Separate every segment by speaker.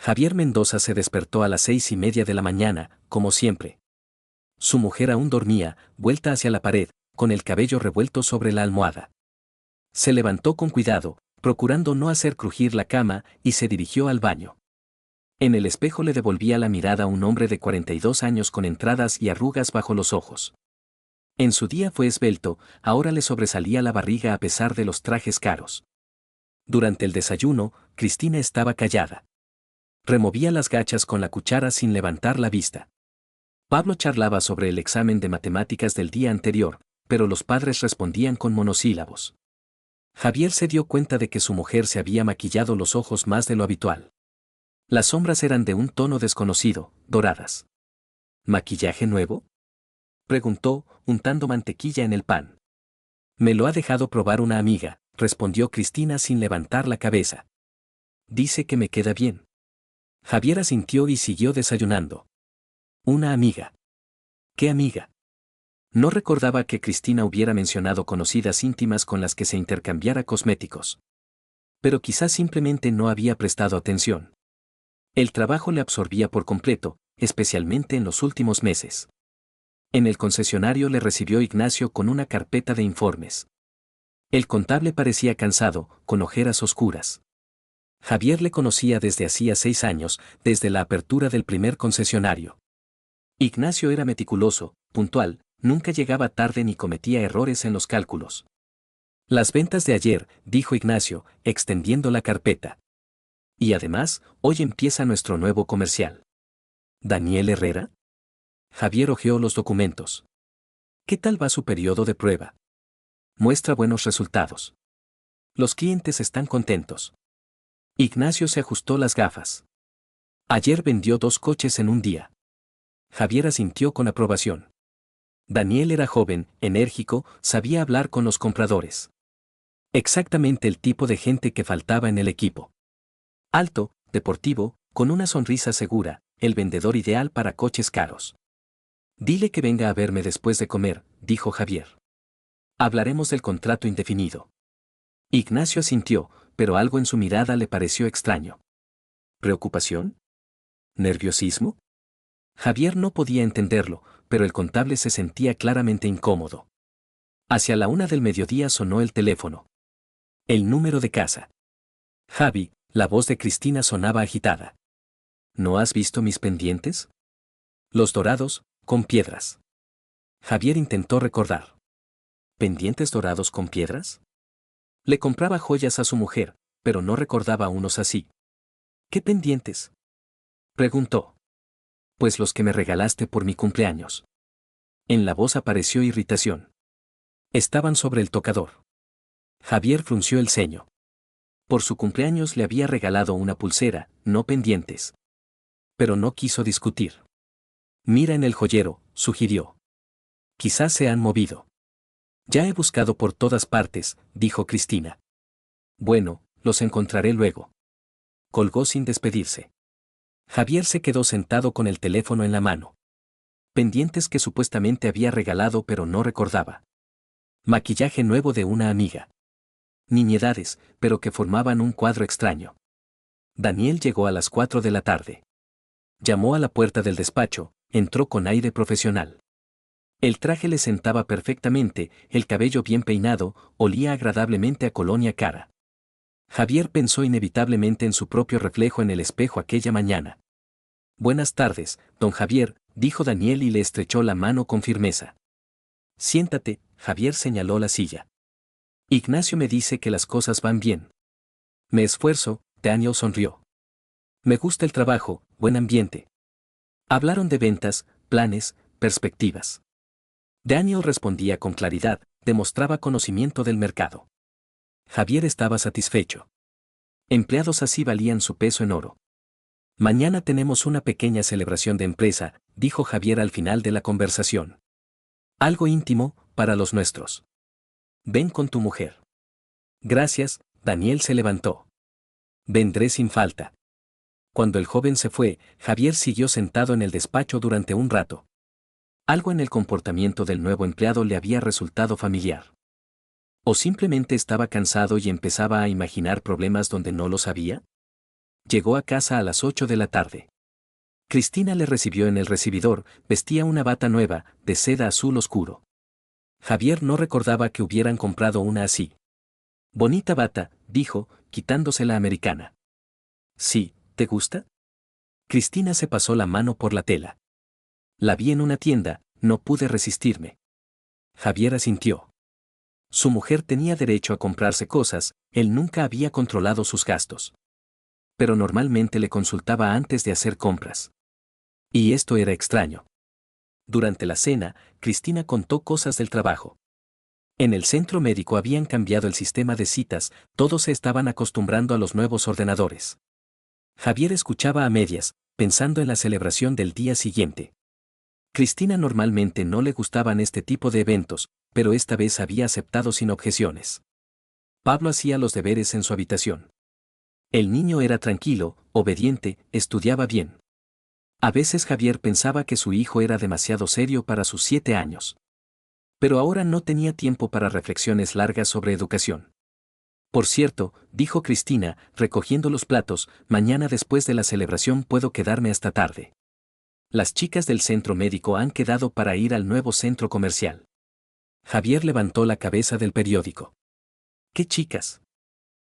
Speaker 1: Javier Mendoza se despertó a las 6:30 de la mañana, como siempre. Su mujer aún dormía, vuelta hacia la pared, con el cabello revuelto sobre la almohada. Se levantó con cuidado, procurando no hacer crujir la cama, y se dirigió al baño. En el espejo le devolvía la mirada a un hombre de 42 años con entradas y arrugas bajo los ojos. En su día fue esbelto, ahora le sobresalía la barriga a pesar de los trajes caros. Durante el desayuno, Cristina estaba callada. Removía las gachas con la cuchara sin levantar la vista. Pablo charlaba sobre el examen de matemáticas del día anterior, pero los padres respondían con monosílabos. Javier se dio cuenta de que su mujer se había maquillado los ojos más de lo habitual. Las sombras eran de un tono desconocido, doradas. ¿Maquillaje nuevo?, preguntó, untando mantequilla en el pan. Me lo ha dejado probar una amiga, respondió Cristina sin levantar la cabeza. Dice que me queda bien. Javier asintió y siguió desayunando. Una amiga. ¿Qué amiga? No recordaba que Cristina hubiera mencionado conocidas íntimas con las que se intercambiara cosméticos. Pero quizás simplemente no había prestado atención. El trabajo le absorbía por completo, especialmente en los últimos meses. En el concesionario le recibió Ignacio con una carpeta de informes. El contable parecía cansado, con ojeras oscuras. Javier le conocía desde hacía 6 años, desde la apertura del primer concesionario. Ignacio era meticuloso, puntual, nunca llegaba tarde ni cometía errores en los cálculos. Las ventas de ayer, dijo Ignacio, extendiendo la carpeta. Y además, hoy empieza nuestro nuevo comercial. ¿Daniel Herrera? Javier hojeó los documentos. ¿Qué tal va su periodo de prueba? Muestra buenos resultados. Los clientes están contentos. Ignacio se ajustó las gafas. Ayer vendió 2 coches en un día. Javier asintió con aprobación. Daniel era joven, enérgico, sabía hablar con los compradores. Exactamente el tipo de gente que faltaba en el equipo. Alto, deportivo, con una sonrisa segura, el vendedor ideal para coches caros. Dile que venga a verme después de comer, dijo Javier. Hablaremos del contrato indefinido. Ignacio asintió, pero algo en su mirada le pareció extraño. ¿Preocupación? ¿Nerviosismo? Javier no podía entenderlo, pero el contable se sentía claramente incómodo. Hacia la 1 del mediodía sonó el teléfono. El número de casa. Javi, la voz de Cristina sonaba agitada. ¿No has visto mis pendientes? Los dorados, con piedras. Javier intentó recordar. ¿Pendientes dorados con piedras? Le compraba joyas a su mujer, pero no recordaba unos así. ¿Qué pendientes?, preguntó. Pues los que me regalaste por mi cumpleaños. En la voz apareció irritación. Estaban sobre el tocador. Javier frunció el ceño. Por su cumpleaños le había regalado una pulsera, no pendientes. Pero no quiso discutir. Mira en el joyero, sugirió. Quizás se han movido. Ya he buscado por todas partes, dijo Cristina. Bueno, los encontraré luego. Colgó sin despedirse. Javier se quedó sentado con el teléfono en la mano. Pendientes que supuestamente había regalado pero no recordaba. Maquillaje nuevo de una amiga. Niñedades, pero que formaban un cuadro extraño. Daniel llegó a las 4 de la tarde. Llamó a la puerta del despacho, entró con aire profesional. El traje le sentaba perfectamente, el cabello bien peinado, olía agradablemente a colonia cara. Javier pensó inevitablemente en su propio reflejo en el espejo aquella mañana. Buenas tardes, don Javier, dijo Daniel y le estrechó la mano con firmeza. Siéntate, Javier señaló la silla. Ignacio me dice que las cosas van bien. Me esfuerzo, Daniel sonrió. Me gusta el trabajo, buen ambiente. Hablaron de ventas, planes, perspectivas. Daniel respondía con claridad, demostraba conocimiento del mercado. Javier estaba satisfecho. Empleados así valían su peso en oro. Mañana tenemos una pequeña celebración de empresa, dijo Javier al final de la conversación. Algo íntimo, para los nuestros. Ven con tu mujer. Gracias, Daniel se levantó. Vendré sin falta. Cuando el joven se fue, Javier siguió sentado en el despacho durante un rato. Algo en el comportamiento del nuevo empleado le había resultado familiar. ¿O simplemente estaba cansado y empezaba a imaginar problemas donde no los había? Llegó a casa a las 8 de la tarde. Cristina le recibió en el recibidor, vestía una bata nueva, de seda azul oscuro. Javier no recordaba que hubieran comprado una así. Bonita bata, dijo, quitándose la americana. Sí, ¿te gusta? Cristina se pasó la mano por la tela. La vi en una tienda, no pude resistirme. Javier asintió. Su mujer tenía derecho a comprarse cosas, él nunca había controlado sus gastos. Pero normalmente le consultaba antes de hacer compras. Y esto era extraño. Durante la cena, Cristina contó cosas del trabajo. En el centro médico habían cambiado el sistema de citas, todos se estaban acostumbrando a los nuevos ordenadores. Javier escuchaba a medias, pensando en la celebración del día siguiente. Cristina normalmente no le gustaban este tipo de eventos, pero esta vez había aceptado sin objeciones. Pablo hacía los deberes en su habitación. El niño era tranquilo, obediente, estudiaba bien. A veces Javier pensaba que su hijo era demasiado serio para sus 7 años. Pero ahora no tenía tiempo para reflexiones largas sobre educación. Por cierto, dijo Cristina, recogiendo los platos, mañana después de la celebración puedo quedarme hasta tarde. Las chicas del centro médico han quedado para ir al nuevo centro comercial. Javier levantó la cabeza del periódico. ¿Qué chicas?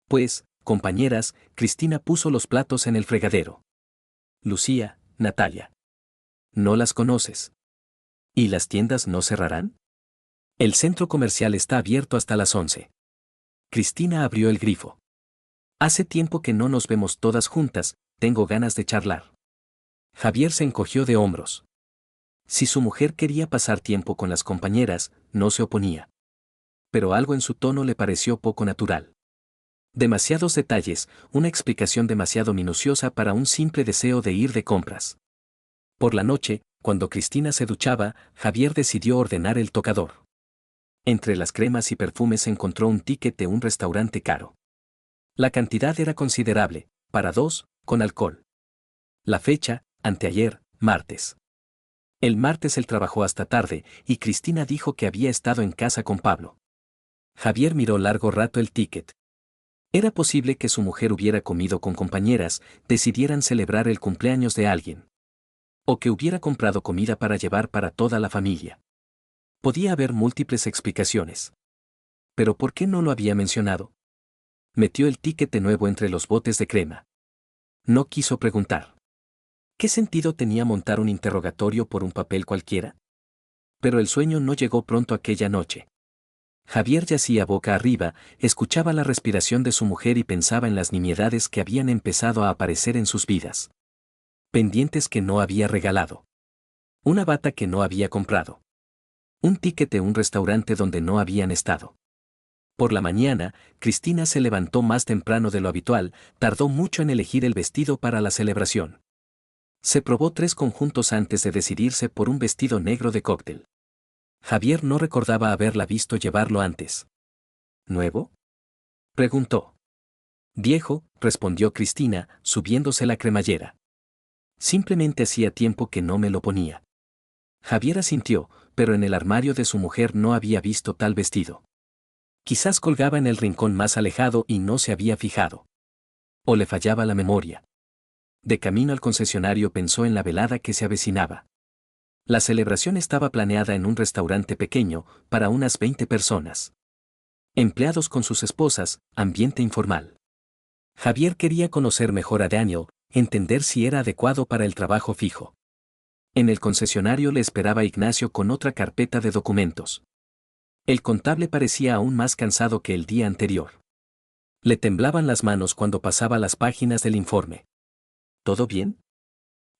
Speaker 1: Pues, compañeras, Cristina puso los platos en el fregadero. Lucía, Natalia. ¿No las conoces? ¿Y las tiendas no cerrarán? El centro comercial está abierto hasta las 11. Cristina abrió el grifo. Hace tiempo que no nos vemos todas juntas, tengo ganas de charlar. Javier se encogió de hombros. Si su mujer quería pasar tiempo con las compañeras, no se oponía. Pero algo en su tono le pareció poco natural. Demasiados detalles, una explicación demasiado minuciosa para un simple deseo de ir de compras. Por la noche, cuando Cristina se duchaba, Javier decidió ordenar el tocador. Entre las cremas y perfumes encontró un ticket de un restaurante caro. La cantidad era considerable, para 2, con alcohol. La fecha, anteayer, martes. El martes él trabajó hasta tarde, y Cristina dijo que había estado en casa con Pablo. Javier miró largo rato el ticket. Era posible que su mujer hubiera comido con compañeras, decidieran celebrar el cumpleaños de alguien. O que hubiera comprado comida para llevar para toda la familia. Podía haber múltiples explicaciones. ¿Pero por qué no lo había mencionado? Metió el ticket de nuevo entre los botes de crema. No quiso preguntar. ¿Qué sentido tenía montar un interrogatorio por un papel cualquiera? Pero el sueño no llegó pronto aquella noche. Javier yacía boca arriba, escuchaba la respiración de su mujer y pensaba en las nimiedades que habían empezado a aparecer en sus vidas. Pendientes que no había regalado. Una bata que no había comprado. Un ticket de un restaurante donde no habían estado. Por la mañana, Cristina se levantó más temprano de lo habitual, tardó mucho en elegir el vestido para la celebración. Se probó 3 conjuntos antes de decidirse por un vestido negro de cóctel. Javier no recordaba haberla visto llevarlo antes. ¿Nuevo? Preguntó. Viejo, respondió Cristina, subiéndose la cremallera. Simplemente hacía tiempo que no me lo ponía. Javier asintió, pero en el armario de su mujer no había visto tal vestido. Quizás colgaba en el rincón más alejado y no se había fijado. O le fallaba la memoria. De camino al concesionario pensó en la velada que se avecinaba. La celebración estaba planeada en un restaurante pequeño, para unas 20 personas. Empleados con sus esposas, ambiente informal. Javier quería conocer mejor a Daniel, entender si era adecuado para el trabajo fijo. En el concesionario le esperaba Ignacio con otra carpeta de documentos. El contable parecía aún más cansado que el día anterior. Le temblaban las manos cuando pasaba las páginas del informe. ¿Todo bien?,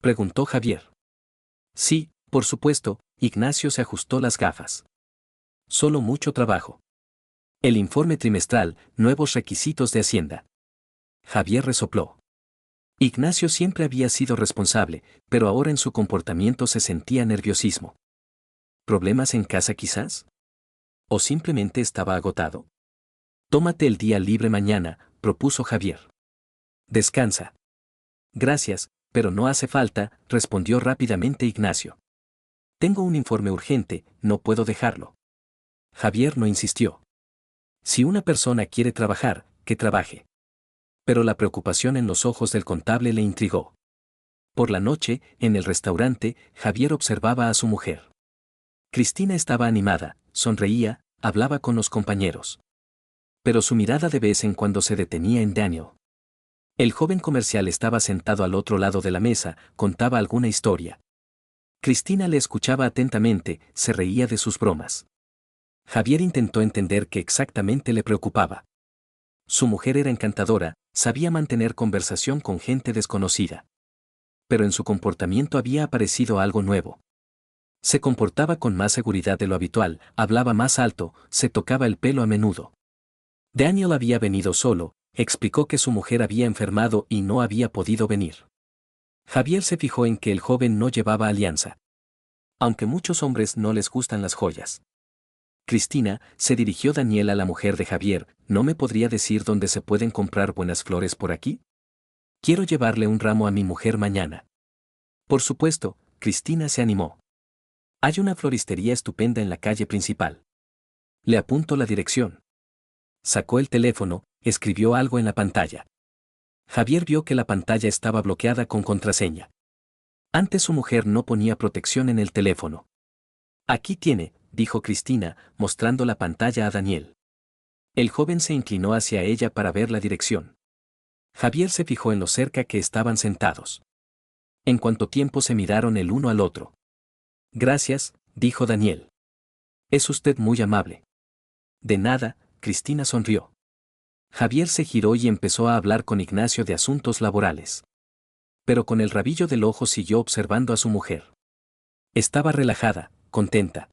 Speaker 1: preguntó Javier. Sí, por supuesto, Ignacio se ajustó las gafas. Solo mucho trabajo. El informe trimestral, nuevos requisitos de Hacienda. Javier resopló. Ignacio siempre había sido responsable, pero ahora en su comportamiento se sentía nerviosismo. ¿Problemas en casa quizás? ¿O simplemente estaba agotado? Tómate el día libre mañana, propuso Javier. Descansa. Gracias, pero no hace falta, respondió rápidamente Ignacio. Tengo un informe urgente, no puedo dejarlo. Javier no insistió. Si una persona quiere trabajar, que trabaje. Pero la preocupación en los ojos del contable le intrigó. Por la noche, en el restaurante, Javier observaba a su mujer. Cristina estaba animada, sonreía, hablaba con los compañeros. Pero su mirada de vez en cuando se detenía en Daniel. El joven comercial estaba sentado al otro lado de la mesa, contaba alguna historia. Cristina le escuchaba atentamente, se reía de sus bromas. Javier intentó entender qué exactamente le preocupaba. Su mujer era encantadora, sabía mantener conversación con gente desconocida. Pero en su comportamiento había aparecido algo nuevo. Se comportaba con más seguridad de lo habitual, hablaba más alto, se tocaba el pelo a menudo. Daniel había venido solo, explicó que su mujer había enfermado y no había podido venir. Javier se fijó en que el joven no llevaba alianza. Aunque muchos hombres no les gustan las joyas. Cristina, se dirigió Daniel a la mujer de Javier, ¿no me podría decir dónde se pueden comprar buenas flores por aquí? Quiero llevarle un ramo a mi mujer mañana. Por supuesto, Cristina se animó. Hay una floristería estupenda en la calle principal. Le apunto la dirección. Sacó el teléfono, escribió algo en la pantalla. Javier vio que la pantalla estaba bloqueada con contraseña. Antes su mujer no ponía protección en el teléfono. Aquí tiene, dijo Cristina, mostrando la pantalla a Daniel. El joven se inclinó hacia ella para ver la dirección. Javier se fijó en lo cerca que estaban sentados. En cuánto tiempo se miraron el uno al otro. Gracias, dijo Daniel. Es usted muy amable. De nada, Cristina sonrió. Javier se giró y empezó a hablar con Ignacio de asuntos laborales. Pero con el rabillo del ojo siguió observando a su mujer. Estaba relajada, contenta.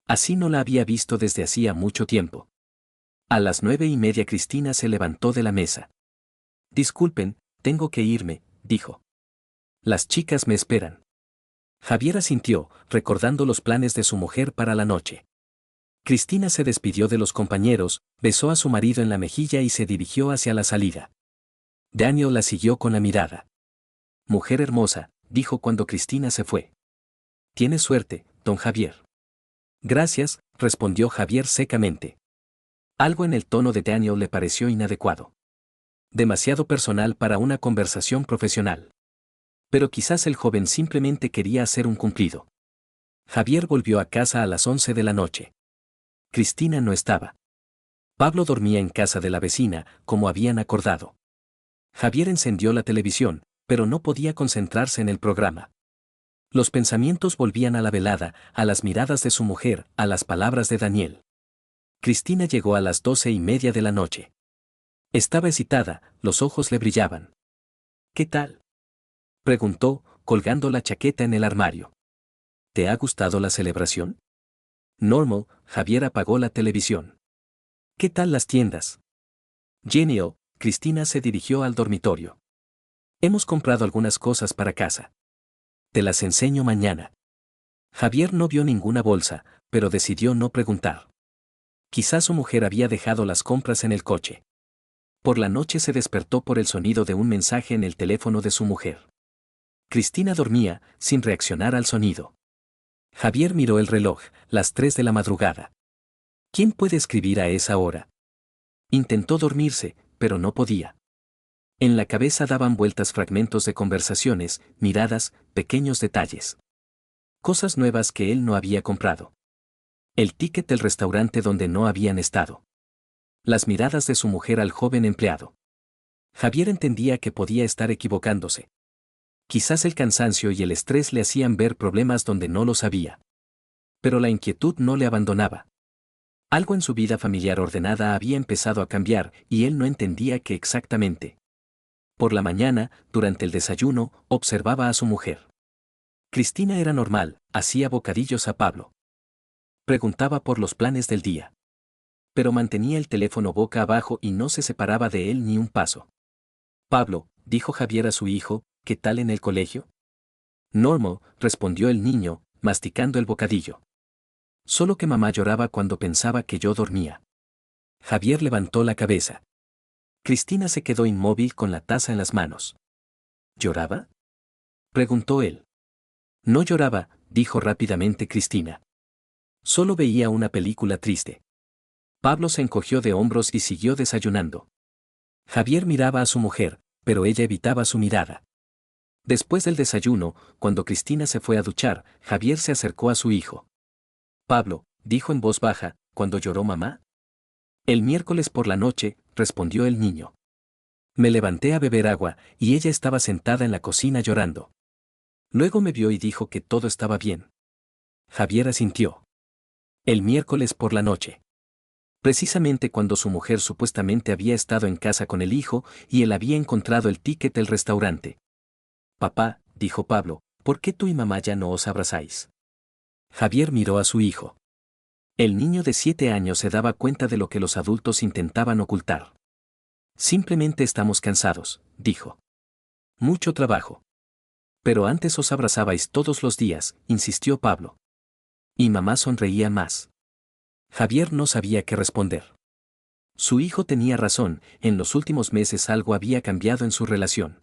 Speaker 1: Así no la había visto desde hacía mucho tiempo. A las 9:30 Cristina se levantó de la mesa. Disculpen, tengo que irme, dijo. Las chicas me esperan. Javier asintió, recordando los planes de su mujer para la noche. Cristina se despidió de los compañeros, besó a su marido en la mejilla y se dirigió hacia la salida. Daniel la siguió con la mirada. Mujer hermosa, dijo cuando Cristina se fue. Tiene suerte, don Javier. Gracias, respondió Javier secamente. Algo en el tono de Daniel le pareció inadecuado. Demasiado personal para una conversación profesional. Pero quizás el joven simplemente quería hacer un cumplido. Javier volvió a casa a las 11 de la noche. Cristina no estaba. Pablo dormía en casa de la vecina, como habían acordado. Javier encendió la televisión, pero no podía concentrarse en el programa. Los pensamientos volvían a la velada, a las miradas de su mujer, a las palabras de Daniel. Cristina llegó a las 12:30 de la noche. Estaba excitada, los ojos le brillaban. ¿Qué tal?, preguntó, colgando la chaqueta en el armario. ¿Te ha gustado la celebración? Normal, Javier apagó la televisión. ¿Qué tal las tiendas? Genial, Cristina se dirigió al dormitorio. Hemos comprado algunas cosas para casa. Te las enseño mañana. Javier no vio ninguna bolsa, pero decidió no preguntar. Quizás su mujer había dejado las compras en el coche. Por la noche se despertó por el sonido de un mensaje en el teléfono de su mujer. Cristina dormía, sin reaccionar al sonido. Javier miró el reloj, las 3 de la madrugada. ¿Quién puede escribir a esa hora? Intentó dormirse, pero no podía. En la cabeza daban vueltas fragmentos de conversaciones, miradas, pequeños detalles. Cosas nuevas que él no había comprado. El ticket del restaurante donde no habían estado. Las miradas de su mujer al joven empleado. Javier entendía que podía estar equivocándose. Quizás el cansancio y el estrés le hacían ver problemas donde no los había. Pero la inquietud no le abandonaba. Algo en su vida familiar ordenada había empezado a cambiar y él no entendía qué exactamente. Por la mañana, durante el desayuno, observaba a su mujer. Cristina era normal, hacía bocadillos a Pablo. Preguntaba por los planes del día. Pero mantenía el teléfono boca abajo y no se separaba de él ni un paso. Pablo, dijo Javier a su hijo, ¿qué tal en el colegio? Normal, respondió el niño, masticando el bocadillo. Solo que mamá lloraba cuando pensaba que yo dormía. Javier levantó la cabeza. Cristina se quedó inmóvil con la taza en las manos. ¿Lloraba?, preguntó él. No lloraba, dijo rápidamente Cristina. Solo veía una película triste. Pablo se encogió de hombros y siguió desayunando. Javier miraba a su mujer, pero ella evitaba su mirada. Después del desayuno, cuando Cristina se fue a duchar, Javier se acercó a su hijo. Pablo, dijo en voz baja, ¿cuándo lloró mamá? El miércoles por la noche, respondió el niño. Me levanté a beber agua, y ella estaba sentada en la cocina llorando. Luego me vio y dijo que todo estaba bien. Javier asintió. El miércoles por la noche. Precisamente cuando su mujer supuestamente había estado en casa con el hijo y él había encontrado el ticket del restaurante. Papá, dijo Pablo, ¿por qué tú y mamá ya no os abrazáis? Javier miró a su hijo. El niño de 7 años se daba cuenta de lo que los adultos intentaban ocultar. Simplemente estamos cansados, dijo. Mucho trabajo. Pero antes os abrazabais todos los días, insistió Pablo. Y mamá sonreía más. Javier no sabía qué responder. Su hijo tenía razón, en los últimos meses algo había cambiado en su relación.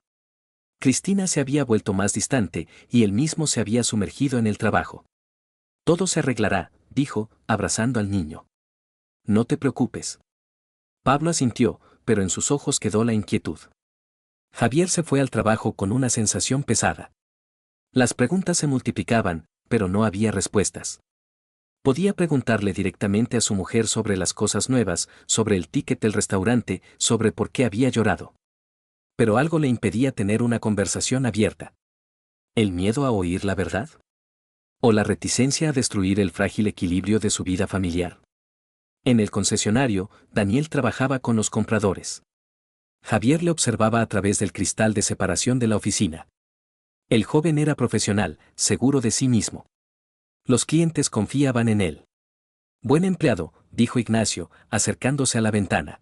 Speaker 1: Cristina se había vuelto más distante, y él mismo se había sumergido en el trabajo. Todo se arreglará, dijo, abrazando al niño. No te preocupes. Pablo asintió, pero en sus ojos quedó la inquietud. Javier se fue al trabajo con una sensación pesada. Las preguntas se multiplicaban, pero no había respuestas. Podía preguntarle directamente a su mujer sobre las cosas nuevas, sobre el ticket del restaurante, sobre por qué había llorado. Pero algo le impedía tener una conversación abierta. ¿El miedo a oír la verdad? ¿O la reticencia a destruir el frágil equilibrio de su vida familiar? En el concesionario, Daniel trabajaba con los compradores. Javier le observaba a través del cristal de separación de la oficina. El joven era profesional, seguro de sí mismo. Los clientes confiaban en él. Buen empleado, dijo Ignacio, acercándose a la ventana.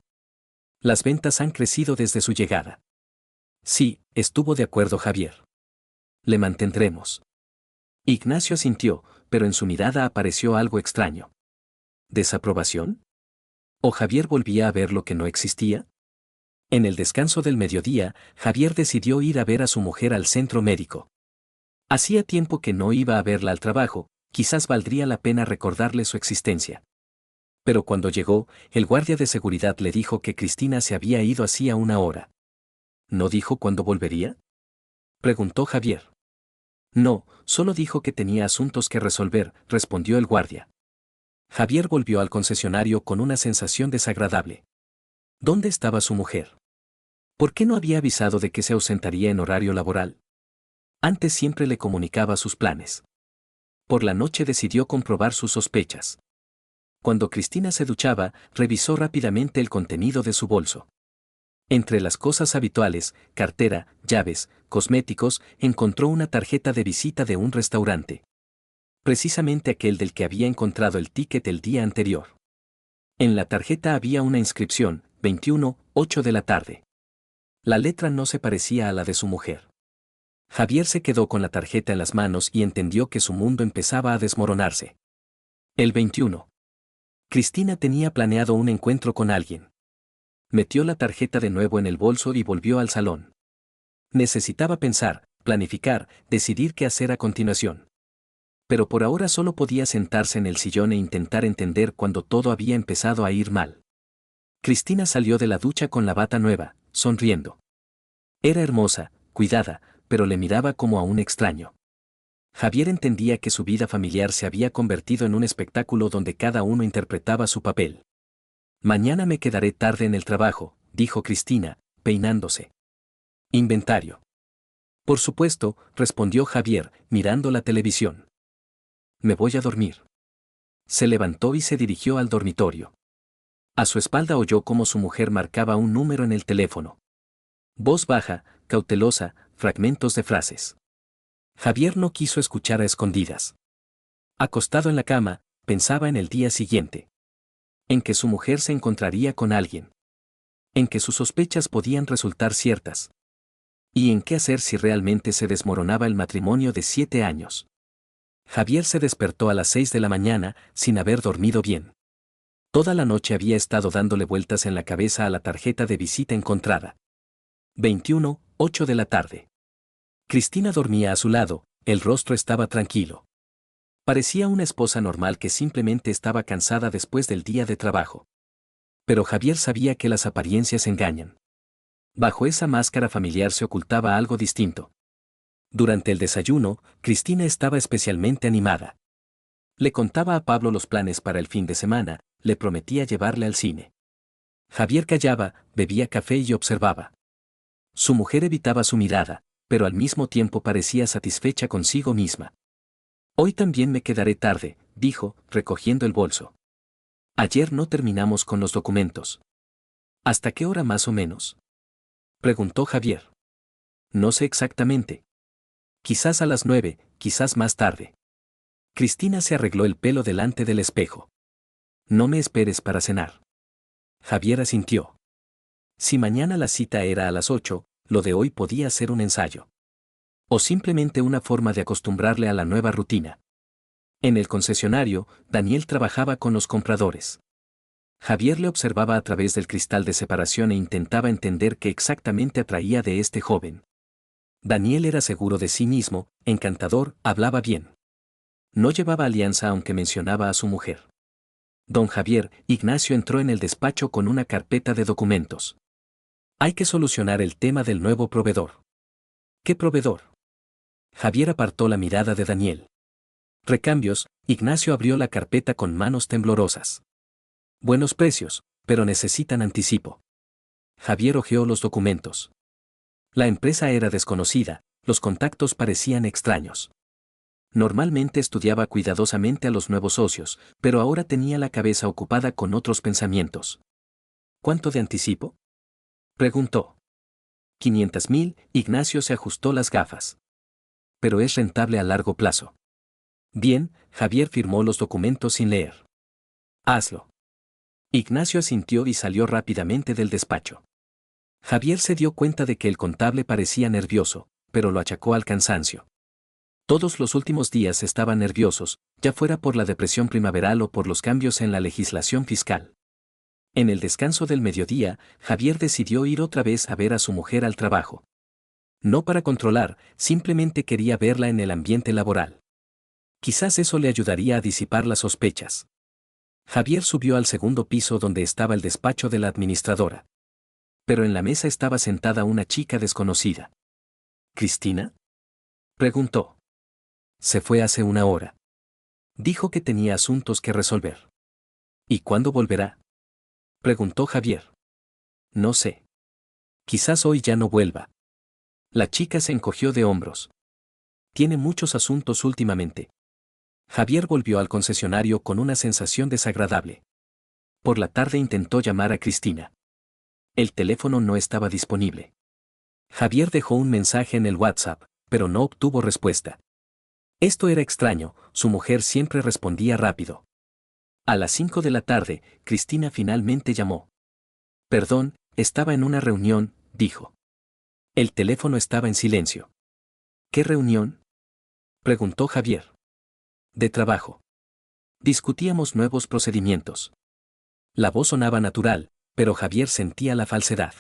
Speaker 1: Las ventas han crecido desde su llegada. Sí, estuvo de acuerdo Javier. Le mantendremos. Ignacio asintió, pero en su mirada apareció algo extraño. ¿Desaprobación? ¿O Javier volvía a ver lo que no existía? En el descanso del mediodía, Javier decidió ir a ver a su mujer al centro médico. Hacía tiempo que no iba a verla al trabajo, quizás valdría la pena recordarle su existencia. Pero cuando llegó, el guardia de seguridad le dijo que Cristina se había ido hacía una hora. ¿No dijo cuándo volvería? Preguntó Javier. No, solo dijo que tenía asuntos que resolver, respondió el guardia. Javier volvió al concesionario con una sensación desagradable. ¿Dónde estaba su mujer? ¿Por qué no había avisado de que se ausentaría en horario laboral? Antes siempre le comunicaba sus planes. Por la noche decidió comprobar sus sospechas. Cuando Cristina se duchaba, revisó rápidamente el contenido de su bolso. Entre las cosas habituales, cartera, llaves, cosméticos, encontró una tarjeta de visita de un restaurante. Precisamente aquel del que había encontrado el ticket el día anterior. En la tarjeta había una inscripción, 21, 8 de la tarde. La letra no se parecía a la de su mujer. Javier se quedó con la tarjeta en las manos y entendió que su mundo empezaba a desmoronarse. El 21. Cristina tenía planeado un encuentro con alguien. Metió la tarjeta de nuevo en el bolso y volvió al salón. Necesitaba pensar, planificar, decidir qué hacer a continuación. Pero por ahora solo podía sentarse en el sillón e intentar entender cuando todo había empezado a ir mal. Cristina salió de la ducha con la bata nueva, sonriendo. Era hermosa, cuidada, pero le miraba como a un extraño. Javier entendía que su vida familiar se había convertido en un espectáculo donde cada uno interpretaba su papel. Mañana me quedaré tarde en el trabajo, dijo Cristina, peinándose. Inventario. Por supuesto, respondió Javier, mirando la televisión. Me voy a dormir. Se levantó y se dirigió al dormitorio. A su espalda oyó cómo su mujer marcaba un número en el teléfono. Voz baja, cautelosa, fragmentos de frases. Javier no quiso escuchar a escondidas. Acostado en la cama, pensaba en el día siguiente. En que su mujer se encontraría con alguien. En que sus sospechas podían resultar ciertas. Y en qué hacer si realmente se desmoronaba el matrimonio de 7 años. Javier se despertó a las 6 de la mañana, sin haber dormido bien. Toda la noche había estado dándole vueltas en la cabeza a la tarjeta de visita encontrada. 21, 8 de la tarde. Cristina dormía a su lado, el rostro estaba tranquilo. Parecía una esposa normal que simplemente estaba cansada después del día de trabajo. Pero Javier sabía que las apariencias engañan. Bajo esa máscara familiar se ocultaba algo distinto. Durante el desayuno, Cristina estaba especialmente animada. Le contaba a Pablo los planes para el fin de semana, le prometía llevarle al cine. Javier callaba, bebía café y observaba. Su mujer evitaba su mirada, pero al mismo tiempo parecía satisfecha consigo misma. Hoy también me quedaré tarde, dijo, recogiendo el bolso. Ayer no terminamos con los documentos. ¿Hasta qué hora más o menos? Preguntó Javier. No sé exactamente. Quizás a las 9, quizás más tarde. Cristina se arregló el pelo delante del espejo. No me esperes para cenar. Javier asintió. Si mañana la cita era a las 8, lo de hoy podía ser un ensayo. O simplemente una forma de acostumbrarle a la nueva rutina. En el concesionario, Daniel trabajaba con los compradores. Javier le observaba a través del cristal de separación e intentaba entender qué exactamente atraía de este joven. Daniel era seguro de sí mismo, encantador, hablaba bien. No llevaba alianza aunque mencionaba a su mujer. Don Javier, Ignacio entró en el despacho con una carpeta de documentos. Hay que solucionar el tema del nuevo proveedor. ¿Qué proveedor? Javier apartó la mirada de Daniel. Recambios, Ignacio abrió la carpeta con manos temblorosas. Buenos precios, pero necesitan anticipo. Javier hojeó los documentos. La empresa era desconocida, los contactos parecían extraños. Normalmente estudiaba cuidadosamente a los nuevos socios, pero ahora tenía la cabeza ocupada con otros pensamientos. ¿Cuánto de anticipo? Preguntó. 500.000, Ignacio se ajustó las gafas. Pero es rentable a largo plazo. Bien, Javier firmó los documentos sin leer. Hazlo. Ignacio asintió y salió rápidamente del despacho. Javier se dio cuenta de que el contable parecía nervioso, pero lo achacó al cansancio. Todos los últimos días estaban nerviosos, ya fuera por la depresión primaveral o por los cambios en la legislación fiscal. En el descanso del mediodía, Javier decidió ir otra vez a ver a su mujer al trabajo. No para controlar, simplemente quería verla en el ambiente laboral. Quizás eso le ayudaría a disipar las sospechas. Javier subió al segundo piso donde estaba el despacho de la administradora. Pero en la mesa estaba sentada una chica desconocida. ¿Cristina? Preguntó. Se fue hace una hora. Dijo que tenía asuntos que resolver. ¿Y cuándo volverá? Preguntó Javier. No sé. Quizás hoy ya no vuelva. La chica se encogió de hombros. Tiene muchos asuntos últimamente. Javier volvió al concesionario con una sensación desagradable. Por la tarde intentó llamar a Cristina. El teléfono no estaba disponible. Javier dejó un mensaje en el WhatsApp, pero no obtuvo respuesta. Esto era extraño, su mujer siempre respondía rápido. A las 5 de la tarde, Cristina finalmente llamó. Perdón, estaba en una reunión, dijo. El teléfono estaba en silencio. ¿Qué reunión? Preguntó Javier. De trabajo. Discutíamos nuevos procedimientos. La voz sonaba natural, pero Javier sentía la falsedad.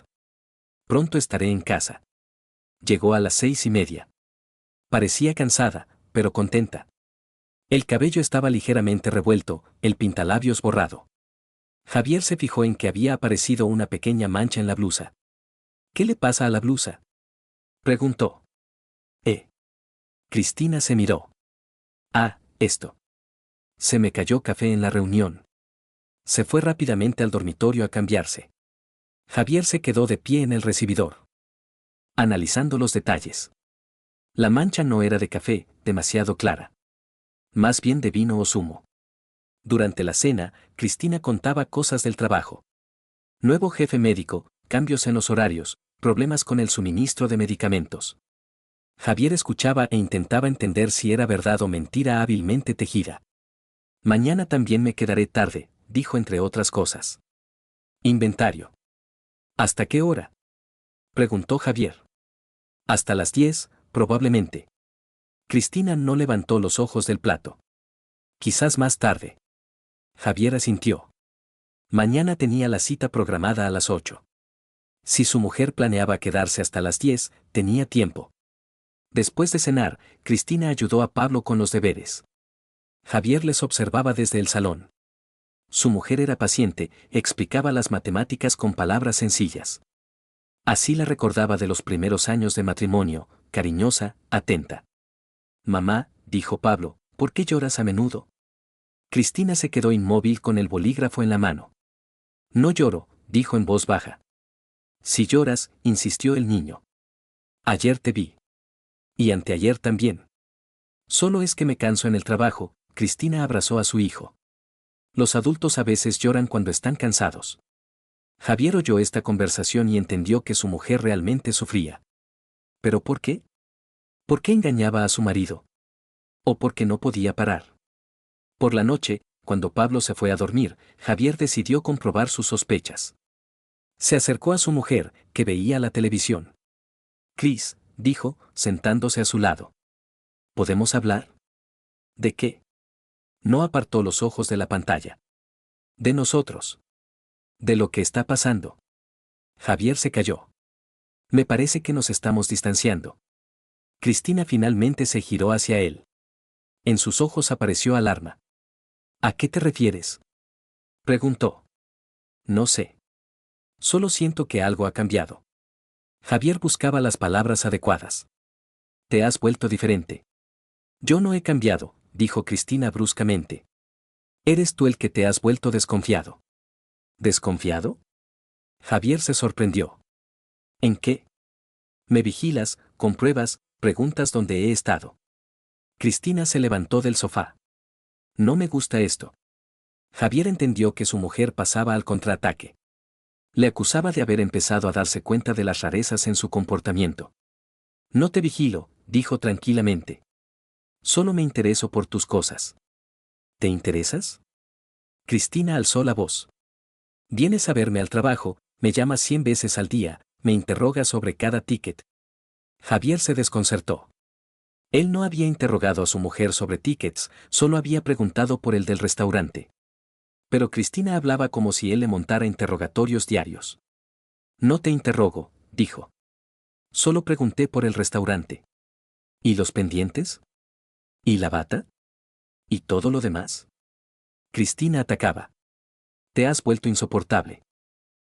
Speaker 1: Pronto estaré en casa. Llegó a las 6:30. Parecía cansada, pero contenta. El cabello estaba ligeramente revuelto, el pintalabios borrado. Javier se fijó en que había aparecido una pequeña mancha en la blusa. ¿Qué le pasa a la blusa? Preguntó. Cristina se miró. Ah, esto. Se me cayó café en la reunión. Se fue rápidamente al dormitorio a cambiarse. Javier se quedó de pie en el recibidor, analizando los detalles. La mancha no era de café, demasiado clara. Más bien de vino o zumo. Durante la cena, Cristina contaba cosas del trabajo. Nuevo jefe médico, cambios en los horarios, problemas con el suministro de medicamentos. Javier escuchaba e intentaba entender si era verdad o mentira hábilmente tejida. Mañana también me quedaré tarde, dijo entre otras cosas. Inventario. ¿Hasta qué hora? Preguntó Javier. Hasta las 10, probablemente. Cristina no levantó los ojos del plato. Quizás más tarde. Javier asintió. Mañana tenía la cita programada a las 8. Si su mujer planeaba quedarse hasta las 10, tenía tiempo. Después de cenar, Cristina ayudó a Pablo con los deberes. Javier les observaba desde el salón. Su mujer era paciente, explicaba las matemáticas con palabras sencillas. Así la recordaba de los primeros años de matrimonio, cariñosa, atenta. Mamá, dijo Pablo, ¿por qué lloras a menudo? Cristina se quedó inmóvil con el bolígrafo en la mano. No lloro, dijo en voz baja. Si lloras, insistió el niño. Ayer te vi. Y anteayer también. Solo es que me canso en el trabajo. Cristina abrazó a su hijo. Los adultos a veces lloran cuando están cansados. Javier oyó esta conversación y entendió que su mujer realmente sufría. ¿Pero por qué? ¿Por qué engañaba a su marido? ¿O por qué no podía parar? Por la noche, cuando Pablo se fue a dormir, Javier decidió comprobar sus sospechas. Se acercó a su mujer, que veía la televisión. Cris, dijo, sentándose a su lado. ¿Podemos hablar? ¿De qué? No apartó los ojos de la pantalla. De nosotros. De lo que está pasando. Javier se calló. Me parece que nos estamos distanciando. Cristina finalmente se giró hacia él. En sus ojos apareció alarma. ¿A qué te refieres? Preguntó. No sé. Solo siento que algo ha cambiado. Javier buscaba las palabras adecuadas. Te has vuelto diferente. Yo no he cambiado, dijo Cristina bruscamente. Eres tú el que te has vuelto desconfiado. ¿Desconfiado? Javier se sorprendió. ¿En qué? Me vigilas, compruebas, preguntas dónde he estado. Cristina se levantó del sofá. No me gusta esto. Javier entendió que su mujer pasaba al contraataque. Le acusaba de haber empezado a darse cuenta de las rarezas en su comportamiento. No te vigilo, dijo tranquilamente. Solo me intereso por tus cosas. ¿Te interesas? Cristina alzó la voz. Vienes a verme al trabajo, me llamas 100 veces al día, me interrogas sobre cada ticket. Javier se desconcertó. Él no había interrogado a su mujer sobre tickets, solo había preguntado por el del restaurante. Pero Cristina hablaba como si él le montara interrogatorios diarios. No te interrogo, dijo. Solo pregunté por el restaurante. ¿Y los pendientes? ¿Y la bata? ¿Y todo lo demás? Cristina atacaba. Te has vuelto insoportable.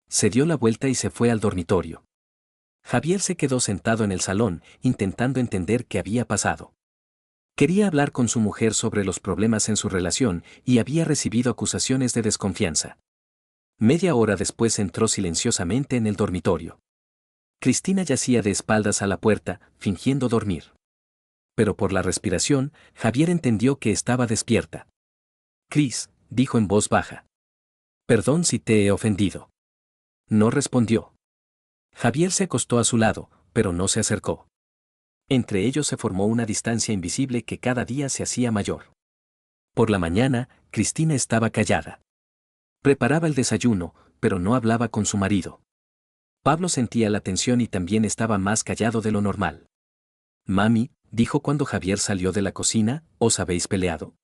Speaker 1: Se dio la vuelta y se fue al dormitorio. Javier se quedó sentado en el salón, intentando entender qué había pasado. Quería hablar con su mujer sobre los problemas en su relación y había recibido acusaciones de desconfianza. Media hora después entró silenciosamente en el dormitorio. Cristina yacía de espaldas a la puerta, fingiendo dormir. Pero por la respiración, Javier entendió que estaba despierta. Cris, dijo en voz baja. Perdón si te he ofendido. No respondió. Javier se acostó a su lado, pero no se acercó. Entre ellos se formó una distancia invisible que cada día se hacía mayor. Por la mañana, Cristina estaba callada. Preparaba el desayuno, pero no hablaba con su marido. Pablo sentía la tensión y también estaba más callado de lo normal. Mami, dijo cuando Javier salió de la cocina, ¿os habéis peleado?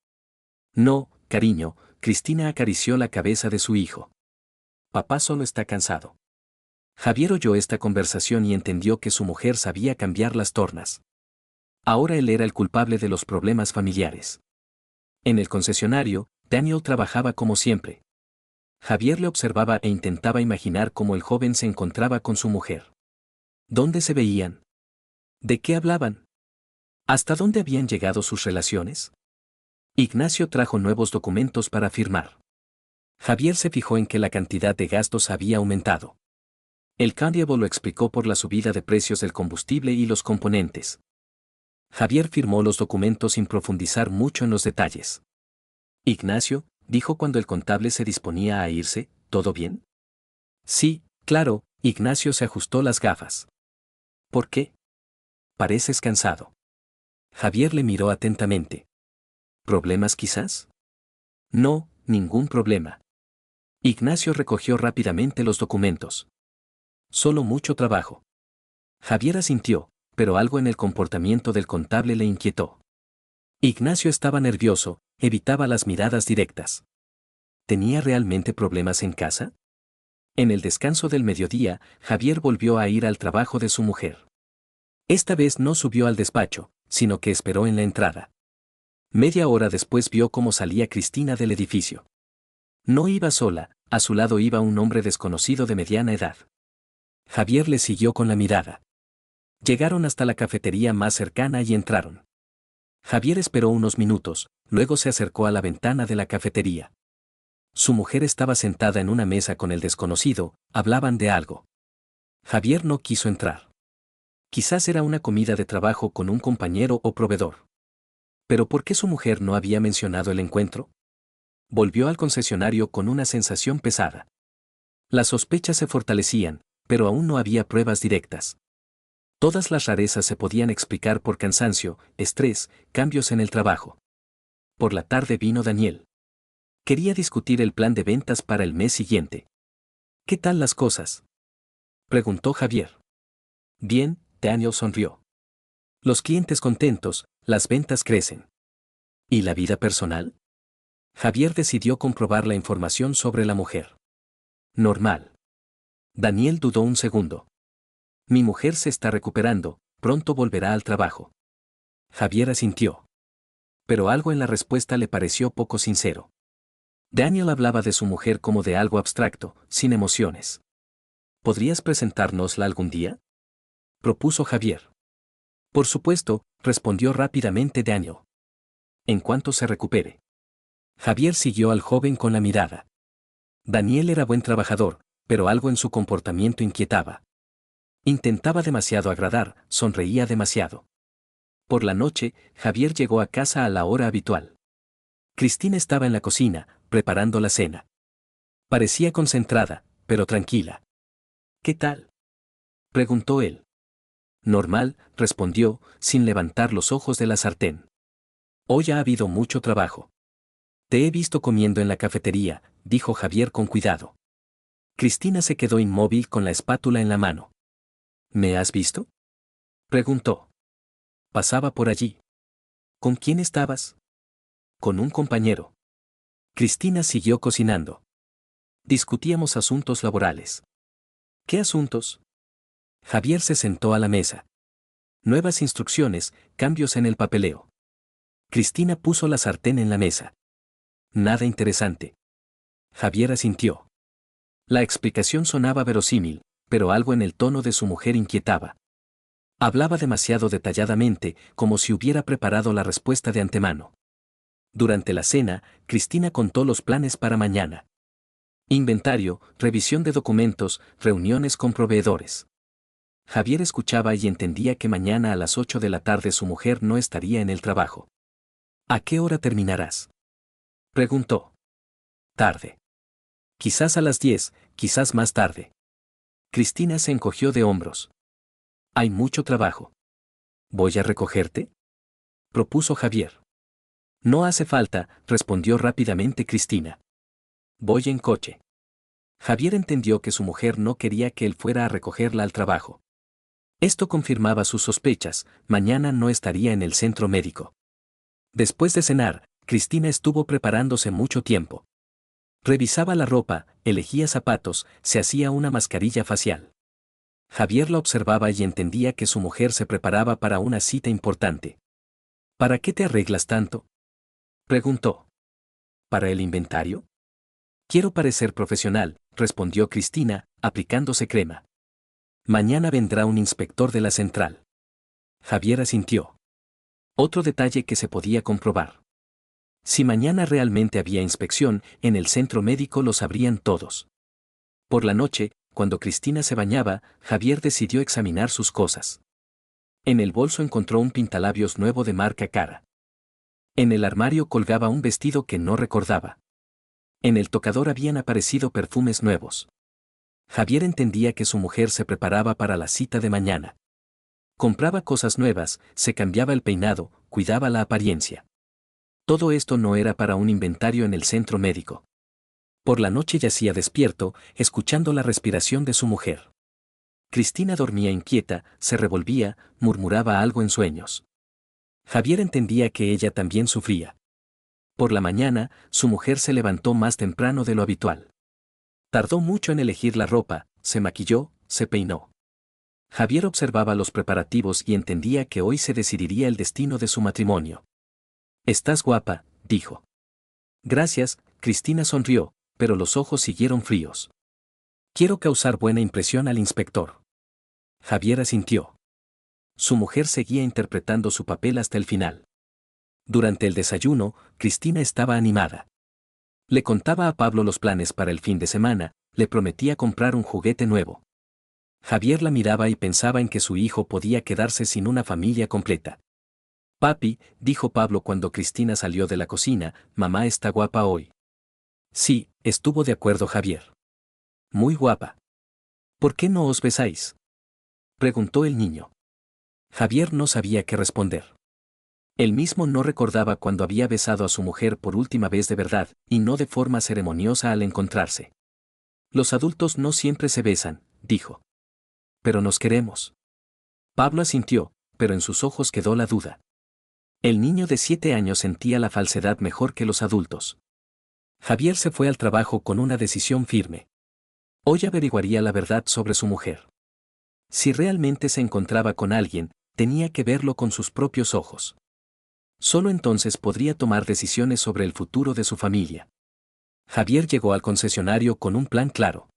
Speaker 1: No, cariño, Cristina acarició la cabeza de su hijo. Papá solo está cansado. Javier oyó esta conversación y entendió que su mujer sabía cambiar las tornas. Ahora él era el culpable de los problemas familiares. En el concesionario, Daniel trabajaba como siempre. Javier le observaba e intentaba imaginar cómo el joven se encontraba con su mujer. ¿Dónde se veían? ¿De qué hablaban? ¿Hasta dónde habían llegado sus relaciones? Ignacio trajo nuevos documentos para firmar. Javier se fijó en que la cantidad de gastos había aumentado. El cambio lo explicó por la subida de precios del combustible y los componentes. Javier firmó los documentos sin profundizar mucho en los detalles. Ignacio, dijo cuando el contable se disponía a irse, ¿todo bien? Sí, claro, Ignacio se ajustó las gafas. ¿Por qué? Pareces cansado. Javier le miró atentamente. ¿Problemas quizás? No, ningún problema. Ignacio recogió rápidamente los documentos. Solo mucho trabajo. Javier asintió, pero algo en el comportamiento del contable le inquietó. Ignacio estaba nervioso, evitaba las miradas directas. ¿Tenía realmente problemas en casa? En el descanso del mediodía, Javier volvió a ir al trabajo de su mujer. Esta vez no subió al despacho, sino que esperó en la entrada. Media hora después vio cómo salía Cristina del edificio. No iba sola, a su lado iba un hombre desconocido de mediana edad. Javier le siguió con la mirada. Llegaron hasta la cafetería más cercana y entraron. Javier esperó unos minutos, luego se acercó a la ventana de la cafetería. Su mujer estaba sentada en una mesa con el desconocido, hablaban de algo. Javier no quiso entrar. Quizás era una comida de trabajo con un compañero o proveedor. ¿Pero por qué su mujer no había mencionado el encuentro? Volvió al concesionario con una sensación pesada. Las sospechas se fortalecían, pero aún no había pruebas directas. Todas las rarezas se podían explicar por cansancio, estrés, cambios en el trabajo. Por la tarde vino Daniel. Quería discutir el plan de ventas para el mes siguiente. ¿Qué tal las cosas?, preguntó Javier. Bien, Daniel sonrió. Los clientes contentos, las ventas crecen. ¿Y la vida personal? Javier decidió comprobar la información sobre la mujer. Normal. Daniel dudó un segundo. Mi mujer se está recuperando, pronto volverá al trabajo. Javier asintió. Pero algo en la respuesta le pareció poco sincero. Daniel hablaba de su mujer como de algo abstracto, sin emociones. ¿Podrías presentárnosla algún día?, propuso Javier. Por supuesto, respondió rápidamente Daniel. En cuanto se recupere. Javier siguió al joven con la mirada. Daniel era buen trabajador, pero algo en su comportamiento inquietaba. Intentaba demasiado agradar, sonreía demasiado. Por la noche, Javier llegó a casa a la hora habitual. Cristina estaba en la cocina, preparando la cena. Parecía concentrada, pero tranquila. ¿Qué tal?, preguntó él. Normal, respondió, sin levantar los ojos de la sartén. Hoy ha habido mucho trabajo. Te he visto comiendo en la cafetería, dijo Javier con cuidado. Cristina se quedó inmóvil con la espátula en la mano. ¿Me has visto?, preguntó. Pasaba por allí. ¿Con quién estabas? Con un compañero. Cristina siguió cocinando. Discutíamos asuntos laborales. ¿Qué asuntos? Javier se sentó a la mesa. Nuevas instrucciones, cambios en el papeleo. Cristina puso la sartén en la mesa. Nada interesante. Javier asintió. La explicación sonaba verosímil, pero algo en el tono de su mujer inquietaba. Hablaba demasiado detalladamente, como si hubiera preparado la respuesta de antemano. Durante la cena, Cristina contó los planes para mañana. Inventario, revisión de documentos, reuniones con proveedores. Javier escuchaba y entendía que mañana a las 8 de la tarde su mujer no estaría en el trabajo. ¿A qué hora terminarás?, preguntó. Tarde. Quizás a las 10, quizás más tarde. Cristina se encogió de hombros. Hay mucho trabajo. ¿Voy a recogerte?, propuso Javier. No hace falta, respondió rápidamente Cristina. Voy en coche. Javier entendió que su mujer no quería que él fuera a recogerla al trabajo. Esto confirmaba sus sospechas, mañana no estaría en el centro médico. Después de cenar, Cristina estuvo preparándose mucho tiempo. Revisaba la ropa, elegía zapatos, se hacía una mascarilla facial. Javier la observaba y entendía que su mujer se preparaba para una cita importante. ¿Para qué te arreglas tanto?, preguntó. ¿Para el inventario? Quiero parecer profesional, respondió Cristina, aplicándose crema. Mañana vendrá un inspector de la central. Javier asintió. Otro detalle que se podía comprobar. Si mañana realmente había inspección, en el centro médico lo sabrían todos. Por la noche, cuando Cristina se bañaba, Javier decidió examinar sus cosas. En el bolso encontró un pintalabios nuevo de marca cara. En el armario colgaba un vestido que no recordaba. En el tocador habían aparecido perfumes nuevos. Javier entendía que su mujer se preparaba para la cita de mañana. Compraba cosas nuevas, se cambiaba el peinado, cuidaba la apariencia. Todo esto no era para un inventario en el centro médico. Por la noche yacía despierto, escuchando la respiración de su mujer. Cristina dormía inquieta, se revolvía, murmuraba algo en sueños. Javier entendía que ella también sufría. Por la mañana, su mujer se levantó más temprano de lo habitual. Tardó mucho en elegir la ropa, se maquilló, se peinó. Javier observaba los preparativos y entendía que hoy se decidiría el destino de su matrimonio. Estás guapa, dijo. Gracias, Cristina sonrió, pero los ojos siguieron fríos. Quiero causar buena impresión al inspector. Javier asintió. Su mujer seguía interpretando su papel hasta el final. Durante el desayuno, Cristina estaba animada. Le contaba a Pablo los planes para el fin de semana, le prometía comprar un juguete nuevo. Javier la miraba y pensaba en que su hijo podía quedarse sin una familia completa. Papi, dijo Pablo cuando Cristina salió de la cocina, mamá está guapa hoy. Sí, estuvo de acuerdo Javier. Muy guapa. ¿Por qué no os besáis? Preguntó el niño. Javier no sabía qué responder. Él mismo no recordaba cuando había besado a su mujer por última vez de verdad, y no de forma ceremoniosa al encontrarse. Los adultos no siempre se besan, dijo. Pero nos queremos. Pablo asintió, pero en sus ojos quedó la duda. El niño de 7 años sentía la falsedad mejor que los adultos. Javier se fue al trabajo con una decisión firme. Hoy averiguaría la verdad sobre su mujer. Si realmente se encontraba con alguien, tenía que verlo con sus propios ojos. Solo entonces podría tomar decisiones sobre el futuro de su familia. Javier llegó al concesionario con un plan claro.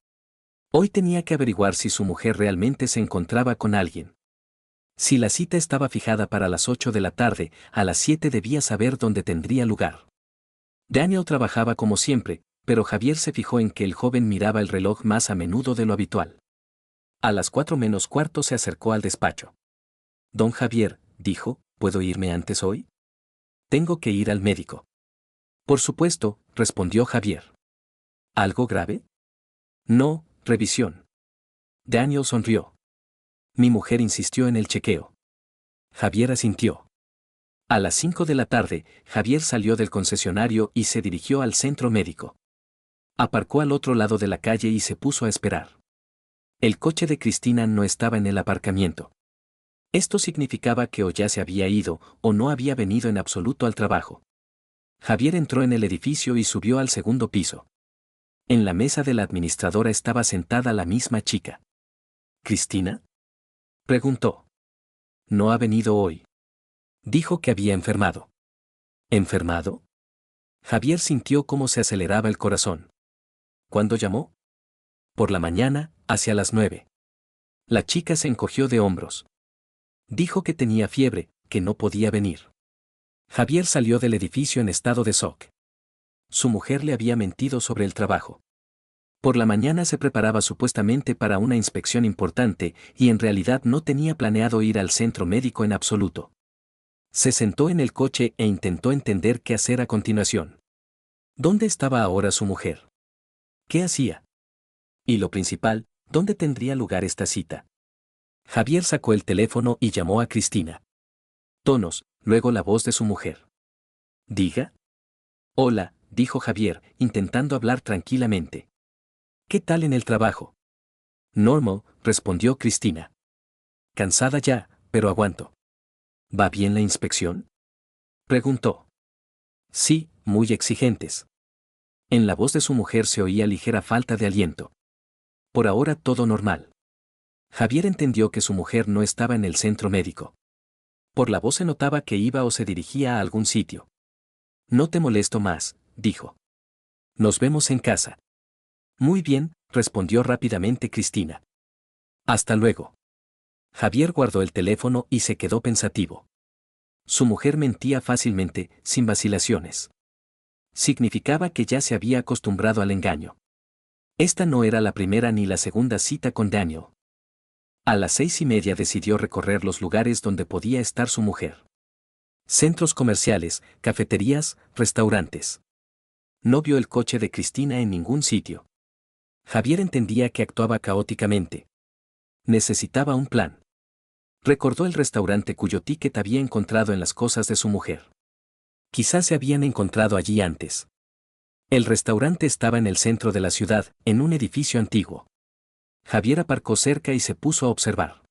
Speaker 1: Hoy tenía que averiguar si su mujer realmente se encontraba con alguien. Si la cita estaba fijada para las 8 de la tarde, a las 7 debía saber dónde tendría lugar. Daniel trabajaba como siempre, pero Javier se fijó en que el joven miraba el reloj más a menudo de lo habitual. A las 4 menos cuarto se acercó al despacho. Don Javier, dijo, ¿puedo irme antes hoy? Tengo que ir al médico. Por supuesto, respondió Javier. ¿Algo grave? No, revisión. Daniel sonrió. Mi mujer insistió en el chequeo. Javier asintió. A las 5 de la tarde, Javier salió del concesionario y se dirigió al centro médico. Aparcó al otro lado de la calle y se puso a esperar. El coche de Cristina no estaba en el aparcamiento. Esto significaba que o ya se había ido o no había venido en absoluto al trabajo. Javier entró en el edificio y subió al segundo piso. En la mesa de la administradora estaba sentada la misma chica. ¿Cristina? Preguntó. No ha venido hoy. Dijo que había enfermado. ¿Enfermado? Javier sintió cómo se aceleraba el corazón. ¿Cuándo llamó? Por la mañana, hacia las 9. La chica se encogió de hombros. Dijo que tenía fiebre, que no podía venir. Javier salió del edificio en estado de shock. Su mujer le había mentido sobre el trabajo. Por la mañana se preparaba supuestamente para una inspección importante y en realidad no tenía planeado ir al centro médico en absoluto. Se sentó en el coche e intentó entender qué hacer a continuación. ¿Dónde estaba ahora su mujer? ¿Qué hacía? Y lo principal, ¿dónde tendría lugar esta cita? Javier sacó el teléfono y llamó a Cristina. Tonos, luego la voz de su mujer. Diga. Hola, dijo Javier, intentando hablar tranquilamente. ¿Qué tal en el trabajo? Normal, respondió Cristina. Cansada ya, pero aguanto. ¿Va bien la inspección? Preguntó. Sí, muy exigentes. En la voz de su mujer se oía ligera falta de aliento. Por ahora todo normal. Javier entendió que su mujer no estaba en el centro médico. Por la voz se notaba que iba o se dirigía a algún sitio. No te molesto más, dijo. Nos vemos en casa. Muy bien, respondió rápidamente Cristina. Hasta luego. Javier guardó el teléfono y se quedó pensativo. Su mujer mentía fácilmente, sin vacilaciones. Significaba que ya se había acostumbrado al engaño. Esta no era la primera ni la segunda cita con Daniel. A las 6:30 decidió recorrer los lugares donde podía estar su mujer. Centros comerciales, cafeterías, restaurantes. No vio el coche de Cristina en ningún sitio. Javier entendía que actuaba caóticamente. Necesitaba un plan. Recordó el restaurante cuyo ticket había encontrado en las cosas de su mujer. Quizás se habían encontrado allí antes. El restaurante estaba en el centro de la ciudad, en un edificio antiguo. Javier aparcó cerca y se puso a observar.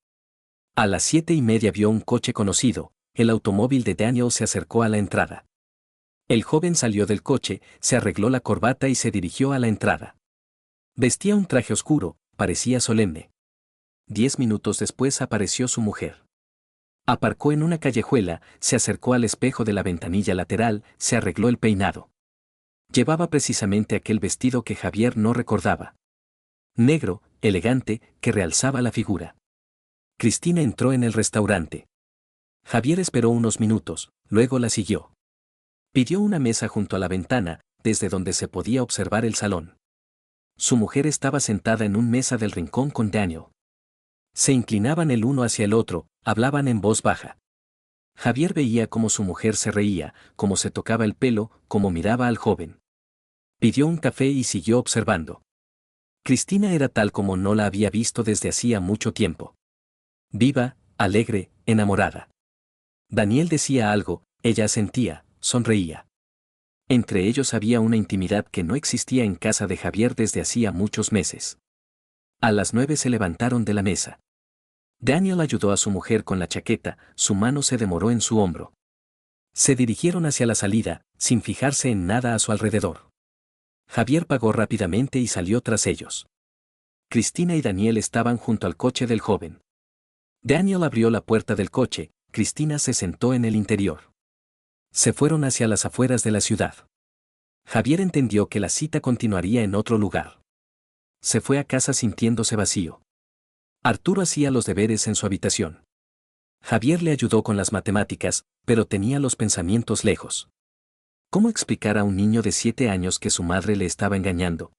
Speaker 1: A las 7:30 vio un coche conocido, el automóvil de Daniel se acercó a la entrada. El joven salió del coche, se arregló la corbata y se dirigió a la entrada. Vestía un traje oscuro, parecía solemne. 10 minutos después apareció su mujer. Aparcó en una callejuela, se acercó al espejo de la ventanilla lateral, se arregló el peinado. Llevaba precisamente aquel vestido que Javier no recordaba. Negro, elegante, que realzaba la figura. Cristina entró en el restaurante. Javier esperó unos minutos, luego la siguió. Pidió una mesa junto a la ventana, desde donde se podía observar el salón. Su mujer estaba sentada en un mesa del rincón con Daniel. Se inclinaban el uno hacia el otro, hablaban en voz baja. Javier veía cómo su mujer se reía, cómo se tocaba el pelo, cómo miraba al joven. Pidió un café y siguió observando. Cristina era tal como no la había visto desde hacía mucho tiempo. Viva, alegre, enamorada. Daniel decía algo, ella asentía, sonreía. Entre ellos había una intimidad que no existía en casa de Javier desde hacía muchos meses. A las 9 se levantaron de la mesa. Daniel ayudó a su mujer con la chaqueta, su mano se demoró en su hombro. Se dirigieron hacia la salida, sin fijarse en nada a su alrededor. Javier pagó rápidamente y salió tras ellos. Cristina y Daniel estaban junto al coche del joven. Daniel abrió la puerta del coche, Cristina se sentó en el interior. Se fueron hacia las afueras de la ciudad. Javier entendió que la cita continuaría en otro lugar. Se fue a casa sintiéndose vacío. Arturo hacía los deberes en su habitación. Javier le ayudó con las matemáticas, pero tenía los pensamientos lejos. ¿Cómo explicar a un niño de 7 años que su madre le estaba engañando?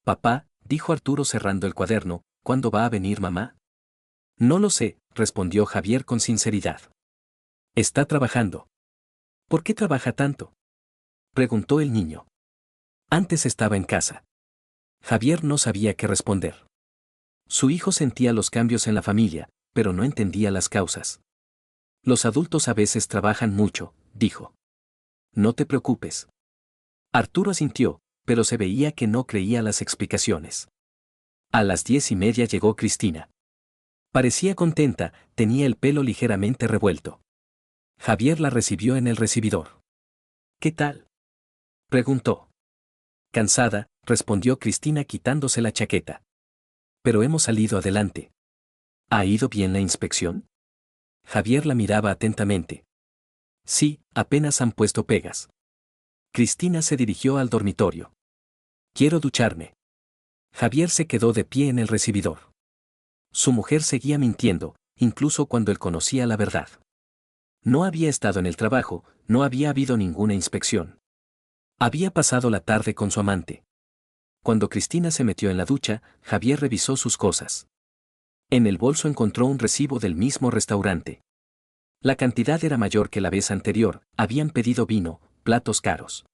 Speaker 1: Papá, dijo Arturo cerrando el cuaderno, ¿cuándo va a venir mamá? No lo sé, respondió Javier con sinceridad. Está trabajando. ¿Por qué trabaja tanto? Preguntó el niño. Antes estaba en casa. Javier no sabía qué responder. Su hijo sentía los cambios en la familia, pero no entendía las causas. Los adultos a veces trabajan mucho, dijo. No te preocupes. Arturo asintió, pero se veía que no creía las explicaciones. A las 10:30 llegó Cristina. Parecía contenta, tenía el pelo ligeramente revuelto. Javier la recibió en el recibidor. ¿Qué tal? Preguntó. Cansada, respondió Cristina quitándose la chaqueta. Pero hemos salido adelante. ¿Ha ido bien la inspección? Javier la miraba atentamente. Sí, apenas han puesto pegas. Cristina se dirigió al dormitorio. Quiero ducharme. Javier se quedó de pie en el recibidor. Su mujer seguía mintiendo, incluso cuando él conocía la verdad. No había estado en el trabajo, no había habido ninguna inspección. Había pasado la tarde con su amante. Cuando Cristina se metió en la ducha, Javier revisó sus cosas. En el bolso encontró un recibo del mismo restaurante. La cantidad era mayor que la vez anterior, habían pedido vino, platos caros.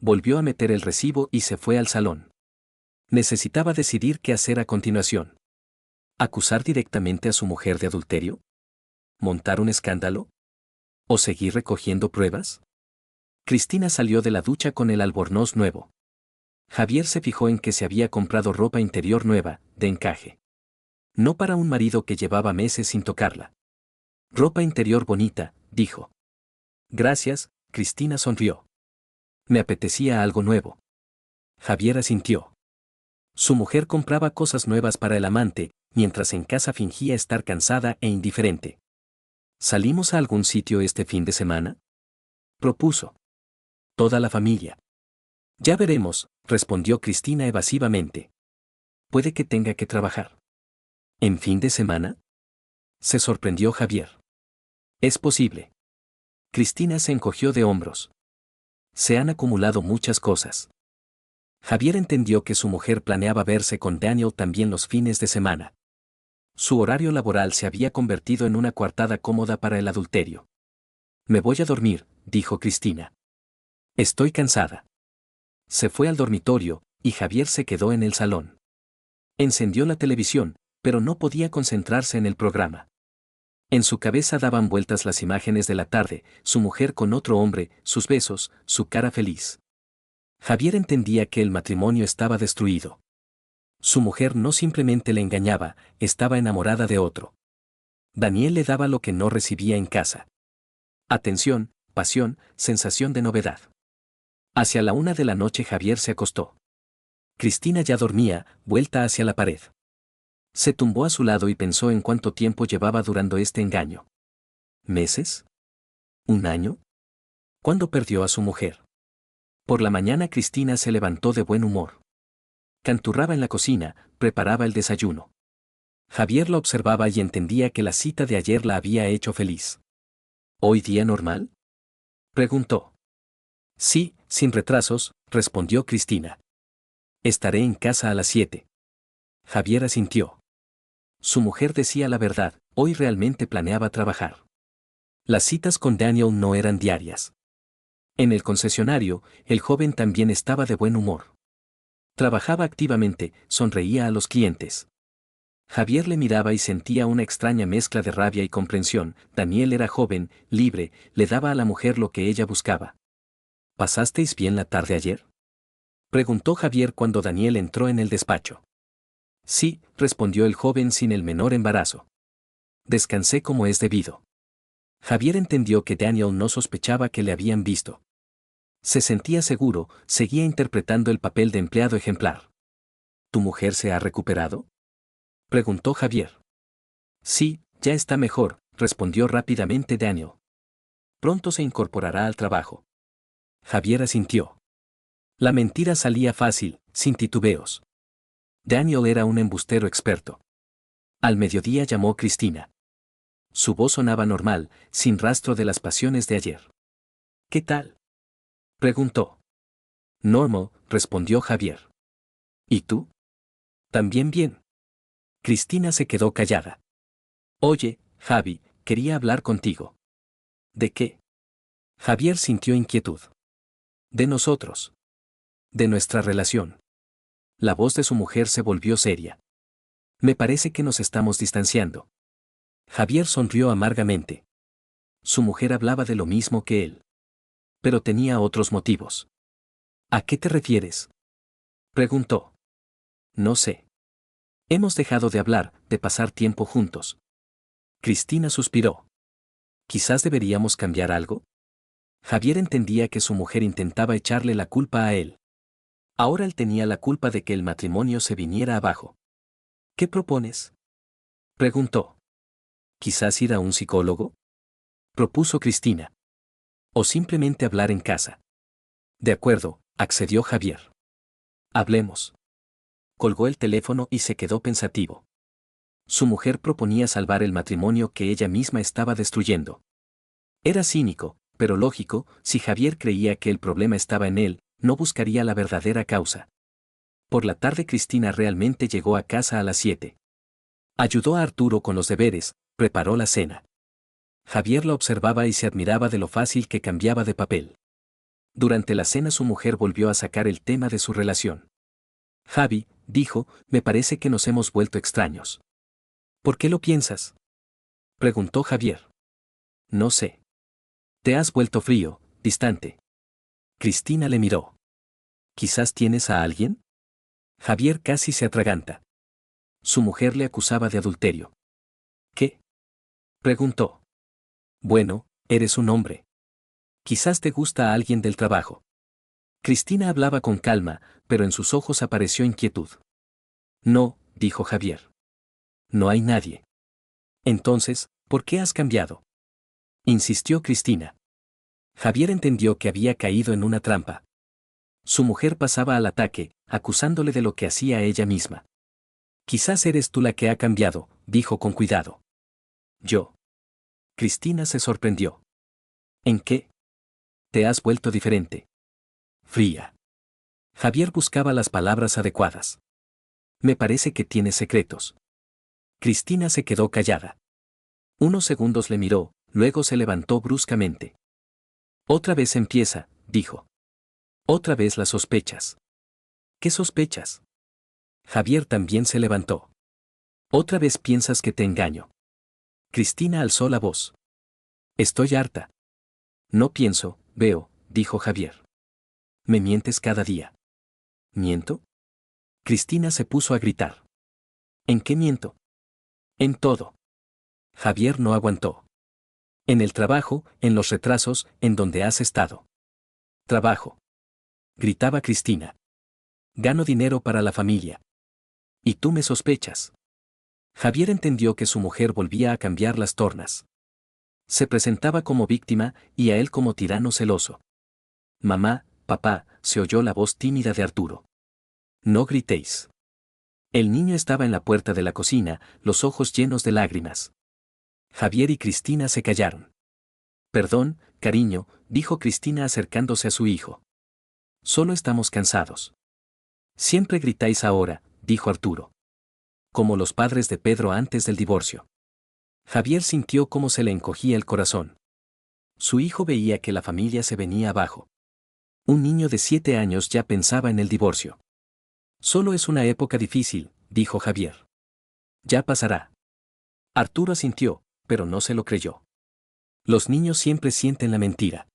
Speaker 1: Volvió a meter el recibo y se fue al salón. Necesitaba decidir qué hacer a continuación. ¿Acusar directamente a su mujer de adulterio? ¿Montar un escándalo? ¿O seguir recogiendo pruebas? Cristina salió de la ducha con el albornoz nuevo. Javier se fijó en que se había comprado ropa interior nueva, de encaje. No para un marido que llevaba meses sin tocarla. Ropa interior bonita, dijo. Gracias, Cristina sonrió. Me apetecía algo nuevo. Javier asintió. Su mujer compraba cosas nuevas para el amante, mientras en casa fingía estar cansada e indiferente. ¿Salimos a algún sitio este fin de semana? Propuso. Toda la familia. Ya veremos, respondió Cristina evasivamente. Puede que tenga que trabajar. ¿En fin de semana? Se sorprendió Javier. Es posible. Cristina se encogió de hombros. Se han acumulado muchas cosas. Javier entendió que su mujer planeaba verse con Daniel también los fines de semana. Su horario laboral se había convertido en una coartada cómoda para el adulterio. Me voy a dormir, dijo Cristina. Estoy cansada. Se fue al dormitorio, y Javier se quedó en el salón. Encendió la televisión, pero no podía concentrarse en el programa. En su cabeza daban vueltas las imágenes de la tarde, su mujer con otro hombre, sus besos, su cara feliz. Javier entendía que el matrimonio estaba destruido. Su mujer no simplemente le engañaba, estaba enamorada de otro. Daniel le daba lo que no recibía en casa. Atención, pasión, sensación de novedad. Hacia la 1 de la noche Javier se acostó. Cristina ya dormía, vuelta hacia la pared. Se tumbó a su lado y pensó en cuánto tiempo llevaba durando este engaño. ¿Meses? ¿Un año? ¿Cuándo perdió a su mujer? Por la mañana Cristina se levantó de buen humor. Canturraba en la cocina, preparaba el desayuno. Javier la observaba y entendía que la cita de ayer la había hecho feliz. ¿Hoy día normal?, preguntó. Sí, sin retrasos, respondió Cristina. Estaré en casa a las 7. Javier asintió. Su mujer decía la verdad, hoy realmente planeaba trabajar. Las citas con Daniel no eran diarias. En el concesionario, el joven también estaba de buen humor. Trabajaba activamente, sonreía a los clientes. Javier le miraba y sentía una extraña mezcla de rabia y comprensión. Daniel era joven, libre, le daba a la mujer lo que ella buscaba. ¿Pasasteis bien la tarde ayer?, preguntó Javier cuando Daniel entró en el despacho. Sí, respondió el joven sin el menor embarazo. Descansé como es debido. Javier entendió que Daniel no sospechaba que le habían visto. Se sentía seguro, seguía interpretando el papel de empleado ejemplar. ¿Tu mujer se ha recuperado?, preguntó Javier. Sí, ya está mejor, respondió rápidamente Daniel. Pronto se incorporará al trabajo. Javier asintió. La mentira salía fácil, sin titubeos. Daniel era un embustero experto. Al mediodía llamó Cristina. Su voz sonaba normal, sin rastro de las pasiones de ayer. ¿Qué tal?, preguntó. Normal, respondió Javier. ¿Y tú? También bien. Cristina se quedó callada. Oye, Javi, quería hablar contigo. ¿De qué? Javier sintió inquietud. De nosotros. De nuestra relación. La voz de su mujer se volvió seria. Me parece que nos estamos distanciando. Javier sonrió amargamente. Su mujer hablaba de lo mismo que él. Pero tenía otros motivos. ¿A qué te refieres?, preguntó. No sé. Hemos dejado de hablar, de pasar tiempo juntos. Cristina suspiró. ¿Quizás deberíamos cambiar algo? Javier entendía que su mujer intentaba echarle la culpa a él. Ahora él tenía la culpa de que el matrimonio se viniera abajo. ¿Qué propones?, preguntó. ¿Quizás ir a un psicólogo?, propuso Cristina. O simplemente hablar en casa. De acuerdo, accedió Javier. Hablemos. Colgó el teléfono y se quedó pensativo. Su mujer proponía salvar el matrimonio que ella misma estaba destruyendo. Era cínico, pero lógico. Si Javier creía que el problema estaba en él, no buscaría la verdadera causa. Por la tarde Cristina realmente llegó a casa a las 7. Ayudó a Arturo con los deberes, preparó la cena. Javier la observaba y se admiraba de lo fácil que cambiaba de papel. Durante la cena su mujer volvió a sacar el tema de su relación. Javi, dijo, me parece que nos hemos vuelto extraños. ¿Por qué lo piensas?, preguntó Javier. No sé. Te has vuelto frío, distante. Cristina le miró. ¿Quizás tienes a alguien? Javier casi se atraganta. Su mujer le acusaba de adulterio. ¿Qué?, preguntó. Bueno, eres un hombre. Quizás te gusta a alguien del trabajo. Cristina hablaba con calma, pero en sus ojos apareció inquietud. No, dijo Javier. No hay nadie. Entonces, ¿por qué has cambiado?, insistió Cristina. Javier entendió que había caído en una trampa. Su mujer pasaba al ataque, acusándole de lo que hacía ella misma. Quizás eres tú la que ha cambiado, dijo con cuidado. ¿Yo? Cristina se sorprendió. ¿En qué? Te has vuelto diferente. Fría. Javier buscaba las palabras adecuadas. Me parece que tienes secretos. Cristina se quedó callada. Unos segundos le miró, luego se levantó bruscamente. Otra vez empieza, dijo. Otra vez las sospechas. ¿Qué sospechas? Javier también se levantó. Otra vez piensas que te engaño. Cristina alzó la voz. Estoy harta. No pienso, veo, dijo Javier. Me mientes cada día. ¿Miento? Cristina se puso a gritar. ¿En qué miento? En todo. Javier no aguantó. En el trabajo, en los retrasos, en donde has estado. Trabajo. Gritaba Cristina. Gano dinero para la familia. Y tú me sospechas. Javier entendió que su mujer volvía a cambiar las tornas. Se presentaba como víctima y a él como tirano celoso. Mamá, papá, se oyó la voz tímida de Arturo. No gritéis. El niño estaba en la puerta de la cocina, los ojos llenos de lágrimas. Javier y Cristina se callaron. Perdón, cariño, dijo Cristina acercándose a su hijo. Solo estamos cansados. Siempre gritáis ahora, dijo Arturo. Como los padres de Pedro antes del divorcio. Javier sintió cómo se le encogía el corazón. Su hijo veía que la familia se venía abajo. Un niño de 7 años ya pensaba en el divorcio. Solo es una época difícil, dijo Javier. Ya pasará. Arturo asintió, pero no se lo creyó. Los niños siempre sienten la mentira.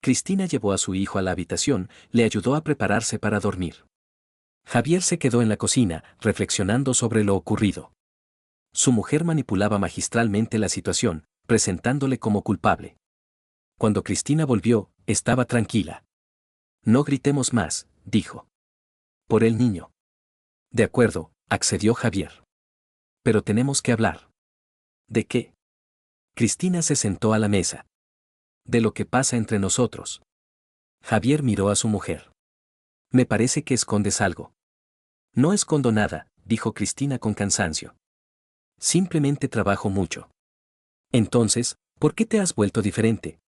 Speaker 1: Cristina llevó a su hijo a la habitación, le ayudó a prepararse para dormir. Javier se quedó en la cocina, reflexionando sobre lo ocurrido. Su mujer manipulaba magistralmente la situación, presentándole como culpable. Cuando Cristina volvió, estaba tranquila. No gritemos más, dijo. Por el niño. De acuerdo, accedió Javier. Pero tenemos que hablar. ¿De qué? Cristina se sentó a la mesa. De lo que pasa entre nosotros. Javier miró a su mujer. Me parece que escondes algo. No escondo nada, dijo Cristina con cansancio. Simplemente trabajo mucho. Entonces, ¿por qué te has vuelto diferente?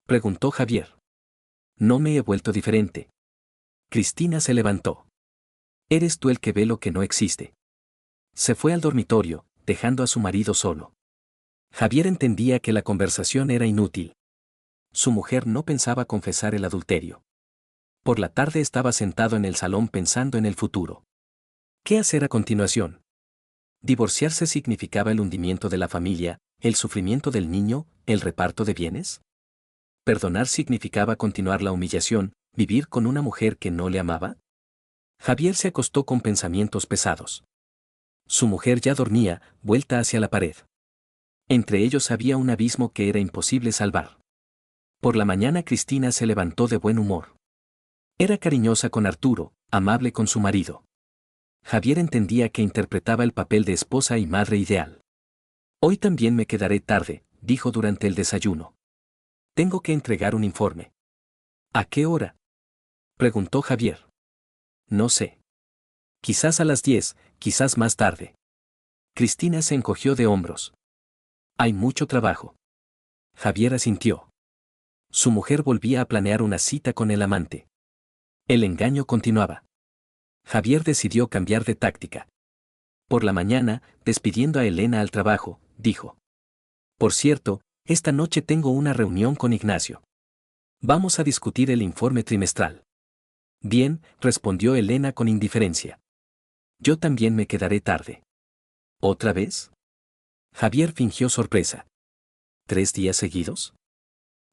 Speaker 1: Preguntó Javier. No me he vuelto diferente. Cristina se levantó. Eres tú el que ve lo que no existe. Se fue al dormitorio, dejando a su marido solo. Javier entendía que la conversación era inútil. Su mujer no pensaba confesar el adulterio. Por la tarde estaba sentado en el salón pensando en el futuro. ¿Qué hacer a continuación? ¿Divorciarse significaba el hundimiento de la familia, el sufrimiento del niño, el reparto de bienes? ¿Perdonar significaba continuar la humillación, vivir con una mujer que no le amaba? Javier se acostó con pensamientos pesados. Su mujer ya dormía, vuelta hacia la pared. Entre ellos había un abismo que era imposible salvar. Por la mañana Cristina se levantó de buen humor. Era cariñosa con Arturo, amable con su marido. Javier entendía que interpretaba el papel de esposa y madre ideal. Hoy también me quedaré tarde, dijo durante el desayuno. Tengo que entregar un informe. ¿A qué hora? Preguntó Javier. No sé. Quizás a las 10, quizás más tarde. Cristina se encogió de hombros. Hay mucho trabajo. Javier asintió. Su mujer volvía a planear una cita con el amante. El engaño continuaba. Javier decidió cambiar de táctica. Por la mañana, despidiendo a Elena al trabajo, dijo. Por cierto, esta noche tengo una reunión con Ignacio. Vamos a discutir el informe trimestral. Bien, respondió Elena con indiferencia. Yo también me quedaré tarde. ¿Otra vez? Javier fingió sorpresa. ¿3 días seguidos?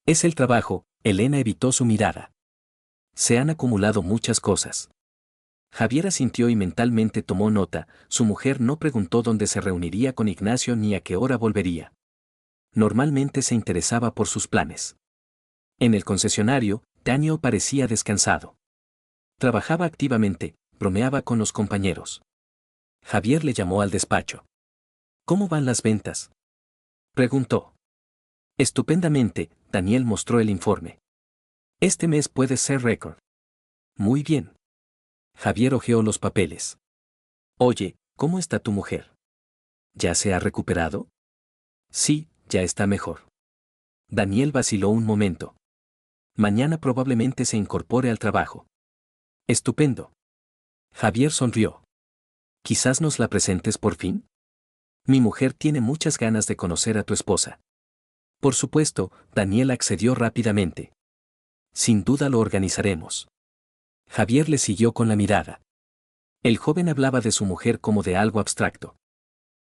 Speaker 1: Es el trabajo, Elena evitó su mirada. Se han acumulado muchas cosas. Javier asintió y mentalmente tomó nota, su mujer no preguntó dónde se reuniría con Ignacio ni a qué hora volvería. Normalmente se interesaba por sus planes. En el concesionario, Daniel parecía descansado. Trabajaba activamente, bromeaba con los compañeros. Javier le llamó al despacho. ¿Cómo van las ventas? Preguntó. Estupendamente, Daniel mostró el informe. Este mes puede ser récord. Muy bien. Javier hojeó los papeles. Oye, ¿cómo está tu mujer? ¿Ya se ha recuperado? Sí, ya está mejor. Daniel vaciló un momento. Mañana probablemente se incorpore al trabajo. Estupendo. Javier sonrió. ¿Quizás nos la presentes por fin? Mi mujer tiene muchas ganas de conocer a tu esposa. Por supuesto, Daniel accedió rápidamente. Sin duda lo organizaremos. Javier le siguió con la mirada. El joven hablaba de su mujer como de algo abstracto.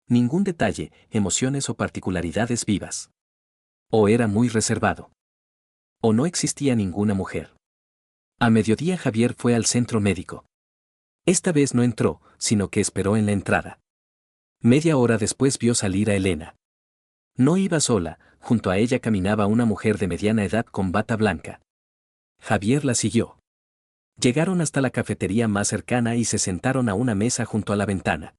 Speaker 1: Ningún detalle, emociones o particularidades vivas. O era muy reservado. O no existía ninguna mujer. A mediodía Javier fue al centro médico. Esta vez no entró, sino que esperó en la entrada. Media hora después vio salir a Elena. No iba sola, junto a ella caminaba una mujer de mediana edad con bata blanca. Javier la siguió. Llegaron hasta la cafetería más cercana y se sentaron a una mesa junto a la ventana.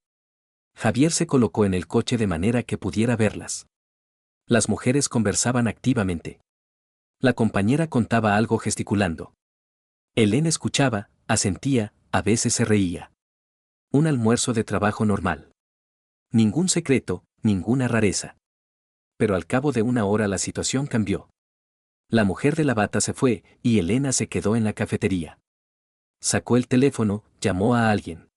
Speaker 1: Javier se colocó en el coche de manera que pudiera verlas. Las mujeres conversaban activamente. La compañera contaba algo gesticulando. Elena escuchaba, asentía, a veces se reía. Un almuerzo de trabajo normal. Ningún secreto, ninguna rareza. Pero al cabo de una hora la situación cambió. La mujer de la bata se fue y Elena se quedó en la cafetería. Sacó el teléfono, llamó a alguien.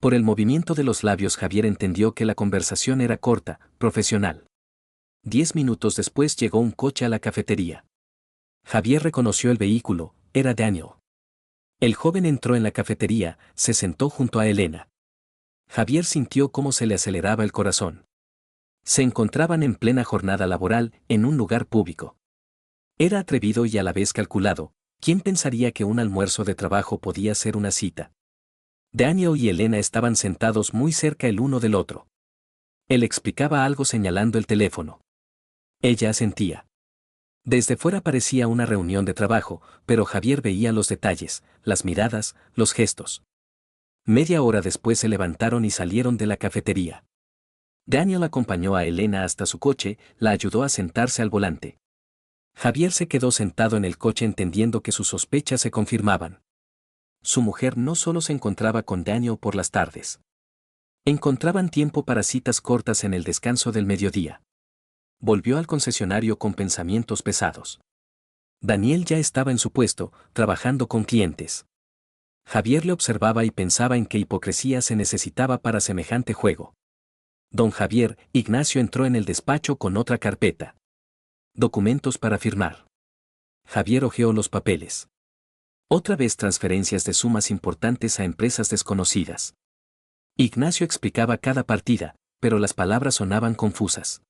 Speaker 1: Por el movimiento de los labios Javier entendió que la conversación era corta, profesional. 10 minutos después llegó un coche a la cafetería. Javier reconoció el vehículo, era Daniel. El joven entró en la cafetería, se sentó junto a Elena. Javier sintió cómo se le aceleraba el corazón. Se encontraban en plena jornada laboral, en un lugar público. Era atrevido y a la vez calculado. ¿Quién pensaría que un almuerzo de trabajo podía ser una cita? Daniel y Elena estaban sentados muy cerca el uno del otro. Él explicaba algo señalando el teléfono. Ella asentía. Desde fuera parecía una reunión de trabajo, pero Javier veía los detalles, las miradas, los gestos. Media hora después se levantaron y salieron de la cafetería. Daniel acompañó a Elena hasta su coche, la ayudó a sentarse al volante. Javier se quedó sentado en el coche entendiendo que sus sospechas se confirmaban. Su mujer no solo se encontraba con Daniel por las tardes. Encontraban tiempo para citas cortas en el descanso del mediodía. Volvió al concesionario con pensamientos pesados. Daniel ya estaba en su puesto, trabajando con clientes. Javier le observaba y pensaba en qué hipocresía se necesitaba para semejante juego. Don Javier, Ignacio entró en el despacho con otra carpeta. Documentos para firmar. Javier hojeó los papeles. Otra vez transferencias de sumas importantes a empresas desconocidas. Ignacio explicaba cada partida, pero las palabras sonaban confusas.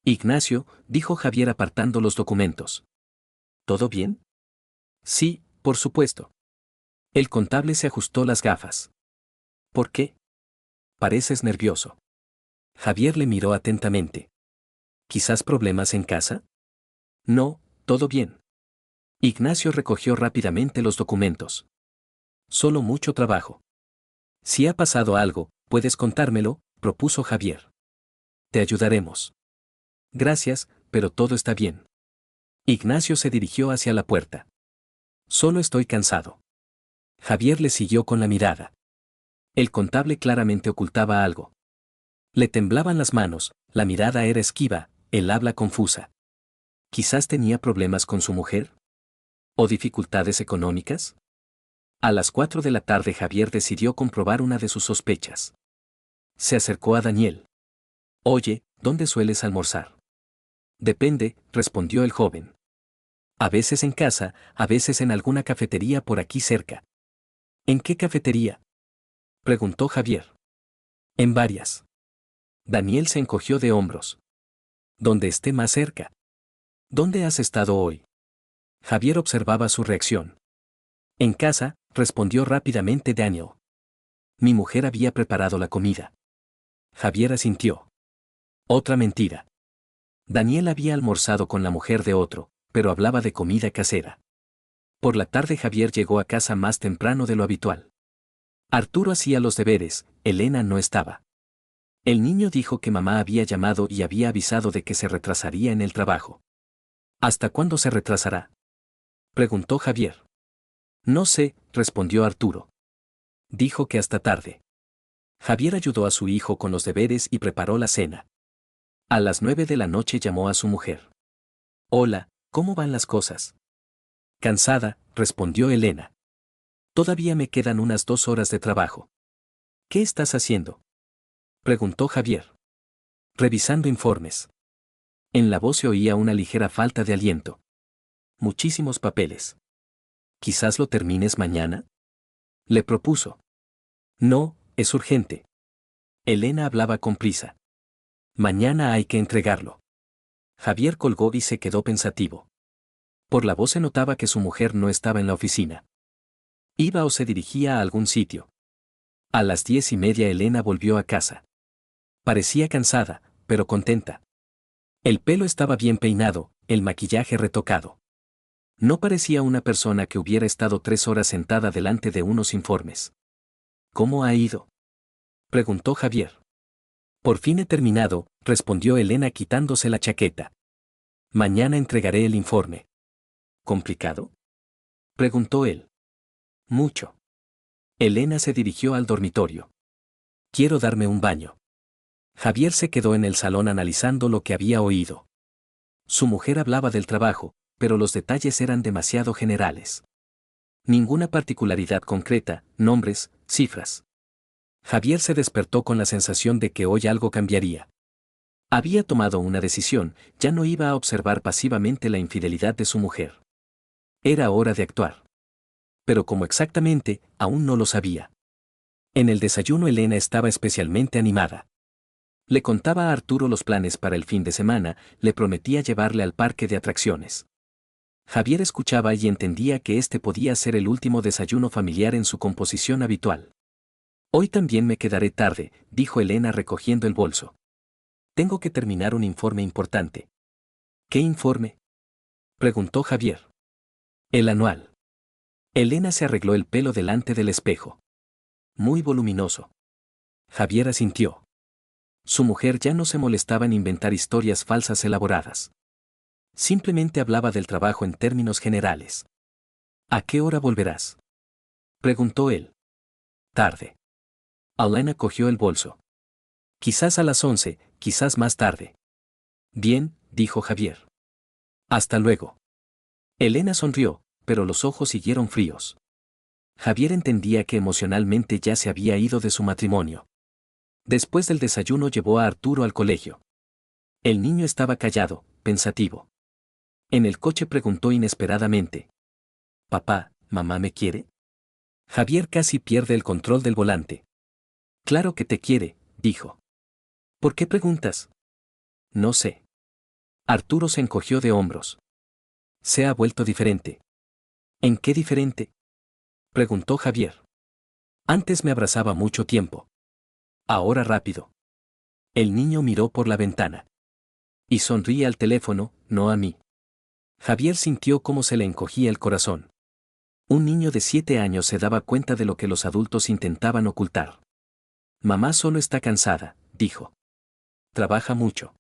Speaker 1: Ignacio, dijo Javier apartando los documentos. ¿Todo bien? Sí, por supuesto. El contable se ajustó las gafas. ¿Por qué? Pareces nervioso. Javier le miró atentamente. ¿Quizás problemas en casa? No, todo bien. Ignacio recogió rápidamente los documentos. Solo mucho trabajo. Si ha pasado algo, puedes contármelo, propuso Javier. Te ayudaremos. Gracias, pero todo está bien. Ignacio se dirigió hacia la puerta. Solo estoy cansado. Javier le siguió con la mirada. El contable claramente ocultaba algo. Le temblaban las manos, la mirada era esquiva, el habla confusa. ¿Quizás tenía problemas con su mujer? ¿O dificultades económicas? A las 4 de la tarde Javier decidió comprobar una de sus sospechas. Se acercó a Daniel. Oye, ¿dónde sueles almorzar? Depende, respondió el joven. A veces en casa, a veces en alguna cafetería por aquí cerca. ¿En qué cafetería? Preguntó Javier. En varias. Daniel se encogió de hombros. Donde esté más cerca. ¿Dónde has estado hoy? Javier observaba su reacción. En casa, respondió rápidamente Daniel. Mi mujer había preparado la comida. Javier asintió. Otra mentira. Daniel había almorzado con la mujer de otro, pero hablaba de comida casera. Por la tarde Javier llegó a casa más temprano de lo habitual. Arturo hacía los deberes, Elena no estaba. El niño dijo que mamá había llamado y había avisado de que se retrasaría en el trabajo. ¿Hasta cuándo se retrasará? Preguntó Javier. No sé, respondió Arturo. Dijo que hasta tarde. Javier ayudó a su hijo con los deberes y preparó la cena. A las 9 de la noche llamó a su mujer. Hola, ¿cómo van las cosas? Cansada, respondió Elena. Todavía me quedan unas 2 horas de trabajo. ¿Qué estás haciendo? Preguntó Javier. Revisando informes. En la voz se oía una ligera falta de aliento. Muchísimos papeles. ¿Quizás lo termines mañana? Le propuso. No, es urgente. Elena hablaba con prisa. Mañana hay que entregarlo. Javier colgó y se quedó pensativo. Por la voz se notaba que su mujer no estaba en la oficina. Iba o se dirigía a algún sitio. A las 10:30 Elena volvió a casa. Parecía cansada, pero contenta. El pelo estaba bien peinado, el maquillaje retocado. No parecía una persona que hubiera estado 3 horas sentada delante de unos informes. ¿Cómo ha ido? Preguntó Javier. Por fin he terminado, respondió Elena quitándose la chaqueta. Mañana entregaré el informe. ¿Complicado? Preguntó él. Mucho. Elena se dirigió al dormitorio. Quiero darme un baño. Javier se quedó en el salón analizando lo que había oído. Su mujer hablaba del trabajo, pero los detalles eran demasiado generales. Ninguna particularidad concreta, nombres, cifras. Javier se despertó con la sensación de que hoy algo cambiaría. Había tomado una decisión, ya no iba a observar pasivamente la infidelidad de su mujer. Era hora de actuar. Pero cómo exactamente, aún no lo sabía. En el desayuno Elena estaba especialmente animada. Le contaba a Arturo los planes para el fin de semana, le prometía llevarle al parque de atracciones. Javier escuchaba y entendía que este podía ser el último desayuno familiar en su composición habitual. Hoy también me quedaré tarde, dijo Elena recogiendo el bolso. Tengo que terminar un informe importante. ¿Qué informe?, preguntó Javier. El anual. Elena se arregló el pelo delante del espejo. Muy voluminoso. Javier asintió. Su mujer ya no se molestaba en inventar historias falsas elaboradas. Simplemente hablaba del trabajo en términos generales. ¿A qué hora volverás?, preguntó él. Tarde. Elena cogió el bolso. Quizás a las 11, quizás más tarde. Bien, dijo Javier. Hasta luego. Elena sonrió, pero los ojos siguieron fríos. Javier entendía que emocionalmente ya se había ido de su matrimonio. Después del desayuno llevó a Arturo al colegio. El niño estaba callado, pensativo. En el coche preguntó inesperadamente. «Papá, ¿mamá me quiere?». Javier casi pierde el control del volante. «Claro que te quiere», dijo. «¿Por qué preguntas?». «No sé». Arturo se encogió de hombros. «Se ha vuelto diferente». «¿En qué diferente?», preguntó Javier. «Antes me abrazaba mucho tiempo. Ahora rápido». El niño miró por la ventana. «Y sonríe al teléfono, no a mí». Javier sintió cómo se le encogía el corazón. Un niño de 7 años se daba cuenta de lo que los adultos intentaban ocultar. «Mamá solo está cansada», dijo. «Trabaja mucho».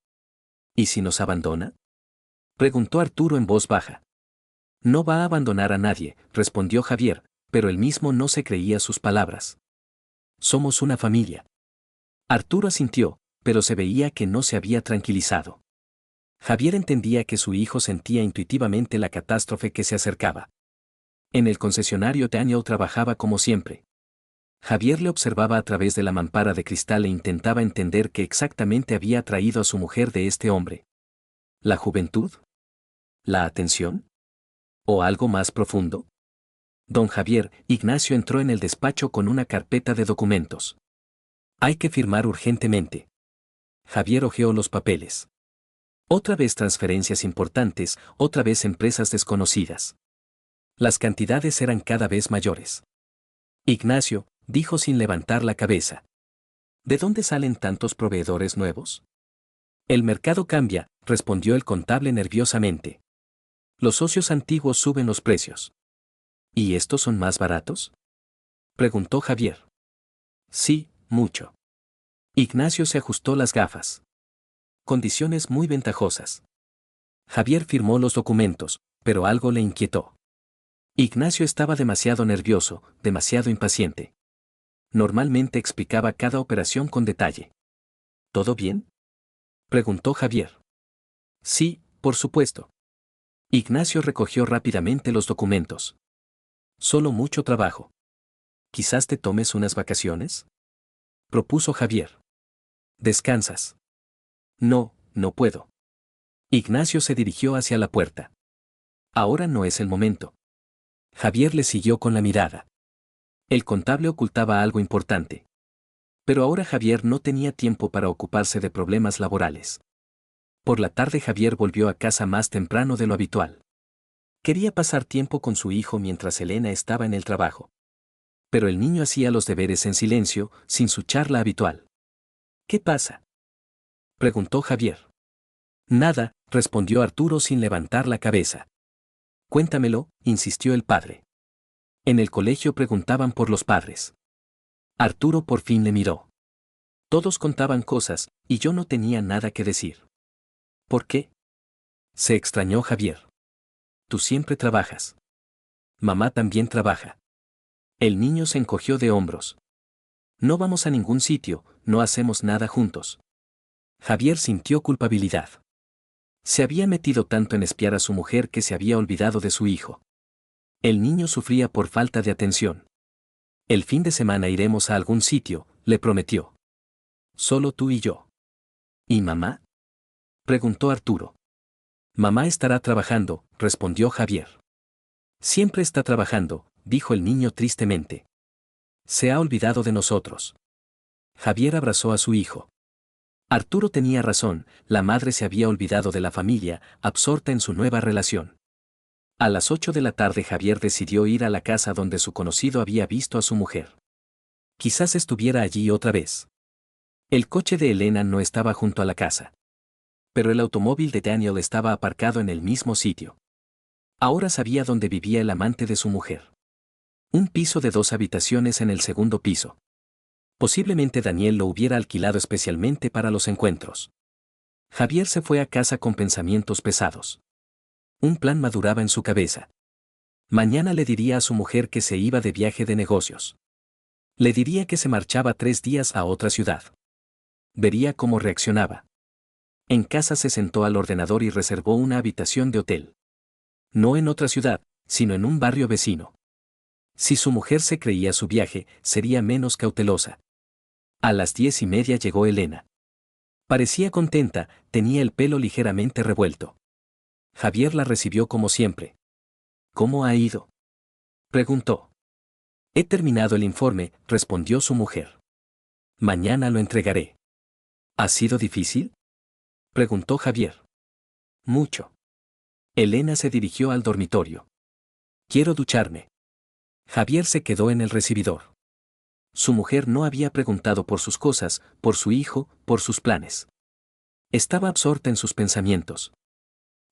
Speaker 1: «¿Y si nos abandona?», preguntó Arturo en voz baja. «No va a abandonar a nadie», respondió Javier, pero él mismo no se creía sus palabras. «Somos una familia». Arturo asintió, pero se veía que no se había tranquilizado. Javier entendía que su hijo sentía intuitivamente la catástrofe que se acercaba. En el concesionario Daniel trabajaba como siempre. Javier le observaba a través de la mampara de cristal e intentaba entender qué exactamente había atraído a su mujer de este hombre. ¿La juventud? ¿La atención? ¿O algo más profundo? Don Javier, Ignacio entró en el despacho con una carpeta de documentos. «Hay que firmar urgentemente». Javier hojeó los papeles. Otra vez transferencias importantes, otra vez empresas desconocidas. Las cantidades eran cada vez mayores. «Ignacio», dijo sin levantar la cabeza. «¿De dónde salen tantos proveedores nuevos?». «El mercado cambia», respondió el contable nerviosamente. «Los socios antiguos suben los precios». «¿Y estos son más baratos?», preguntó Javier. «Sí, mucho». Ignacio se ajustó las gafas. «Condiciones muy ventajosas». Javier firmó los documentos, pero algo le inquietó. Ignacio estaba demasiado nervioso, demasiado impaciente. Normalmente explicaba cada operación con detalle. «¿Todo bien?», preguntó Javier. «Sí, por supuesto». Ignacio recogió rápidamente los documentos. «Solo mucho trabajo. ¿Quizás te tomes unas vacaciones?», propuso Javier. «¿Descansas?». «No, no puedo». Ignacio se dirigió hacia la puerta. «Ahora no es el momento». Javier le siguió con la mirada. El contable ocultaba algo importante. Pero ahora Javier no tenía tiempo para ocuparse de problemas laborales. Por la tarde Javier volvió a casa más temprano de lo habitual. Quería pasar tiempo con su hijo mientras Elena estaba en el trabajo. Pero el niño hacía los deberes en silencio, sin su charla habitual. «¿Qué pasa?», preguntó Javier. «Nada», respondió Arturo sin levantar la cabeza. «Cuéntamelo», insistió el padre. En el colegio preguntaban por los padres. Arturo por fin le miró. Todos contaban cosas, y yo no tenía nada que decir. «¿Por qué?», se extrañó Javier. «Tú siempre trabajas». «Mamá también trabaja». El niño se encogió de hombros. No vamos a ningún sitio, no hacemos nada juntos. Javier sintió culpabilidad. Se había metido tanto en espiar a su mujer que se había olvidado de su hijo. El niño sufría por falta de atención. El fin de semana iremos a algún sitio, le prometió. Solo tú y yo. ¿Y mamá? Preguntó Arturo. Mamá estará trabajando, respondió Javier. Siempre está trabajando, dijo el niño tristemente. Se ha olvidado de nosotros. Javier abrazó a su hijo. Arturo tenía razón, la madre se había olvidado de la familia, absorta en su nueva relación. A las 8 de la tarde Javier decidió ir a la casa donde su conocido había visto a su mujer. Quizás estuviera allí otra vez. El coche de Elena no estaba junto a la casa. Pero el automóvil de Daniel estaba aparcado en el mismo sitio. Ahora sabía dónde vivía el amante de su mujer. Un piso de 2 habitaciones en el segundo piso. Posiblemente Daniel lo hubiera alquilado especialmente para los encuentros. Javier se fue a casa con pensamientos pesados. Un plan maduraba en su cabeza. Mañana le diría a su mujer que se iba de viaje de negocios. Le diría que se marchaba 3 días a otra ciudad. Vería cómo reaccionaba. En casa se sentó al ordenador y reservó una habitación de hotel. No en otra ciudad, sino en un barrio vecino. Si su mujer se creía su viaje, sería menos cautelosa. A las 10:30 llegó Elena. Parecía contenta, tenía el pelo ligeramente revuelto. Javier la recibió como siempre. ¿Cómo ha ido?, preguntó. He terminado el informe, respondió su mujer. Mañana lo entregaré. ¿Ha sido difícil?, preguntó Javier. Mucho. Elena se dirigió al dormitorio. Quiero ducharme. Javier se quedó en el recibidor. Su mujer no había preguntado por sus cosas, por su hijo, por sus planes. Estaba absorta en sus pensamientos.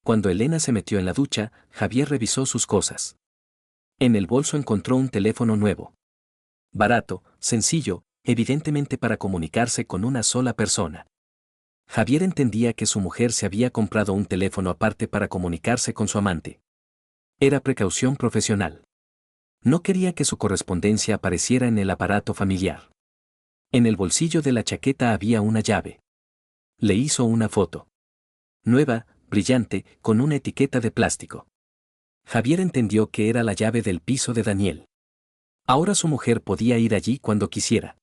Speaker 1: Cuando Elena se metió en la ducha, Javier revisó sus cosas. En el bolso encontró un teléfono nuevo. Barato, sencillo, evidentemente para comunicarse con una sola persona. Javier entendía que su mujer se había comprado un teléfono aparte para comunicarse con su amante. Era precaución profesional. No quería que su correspondencia apareciera en el aparato familiar. En el bolsillo de la chaqueta había una llave. Le hizo una foto. Nueva, brillante, con una etiqueta de plástico. Javier entendió que era la llave del piso de Daniel. Ahora su mujer podía ir allí cuando quisiera.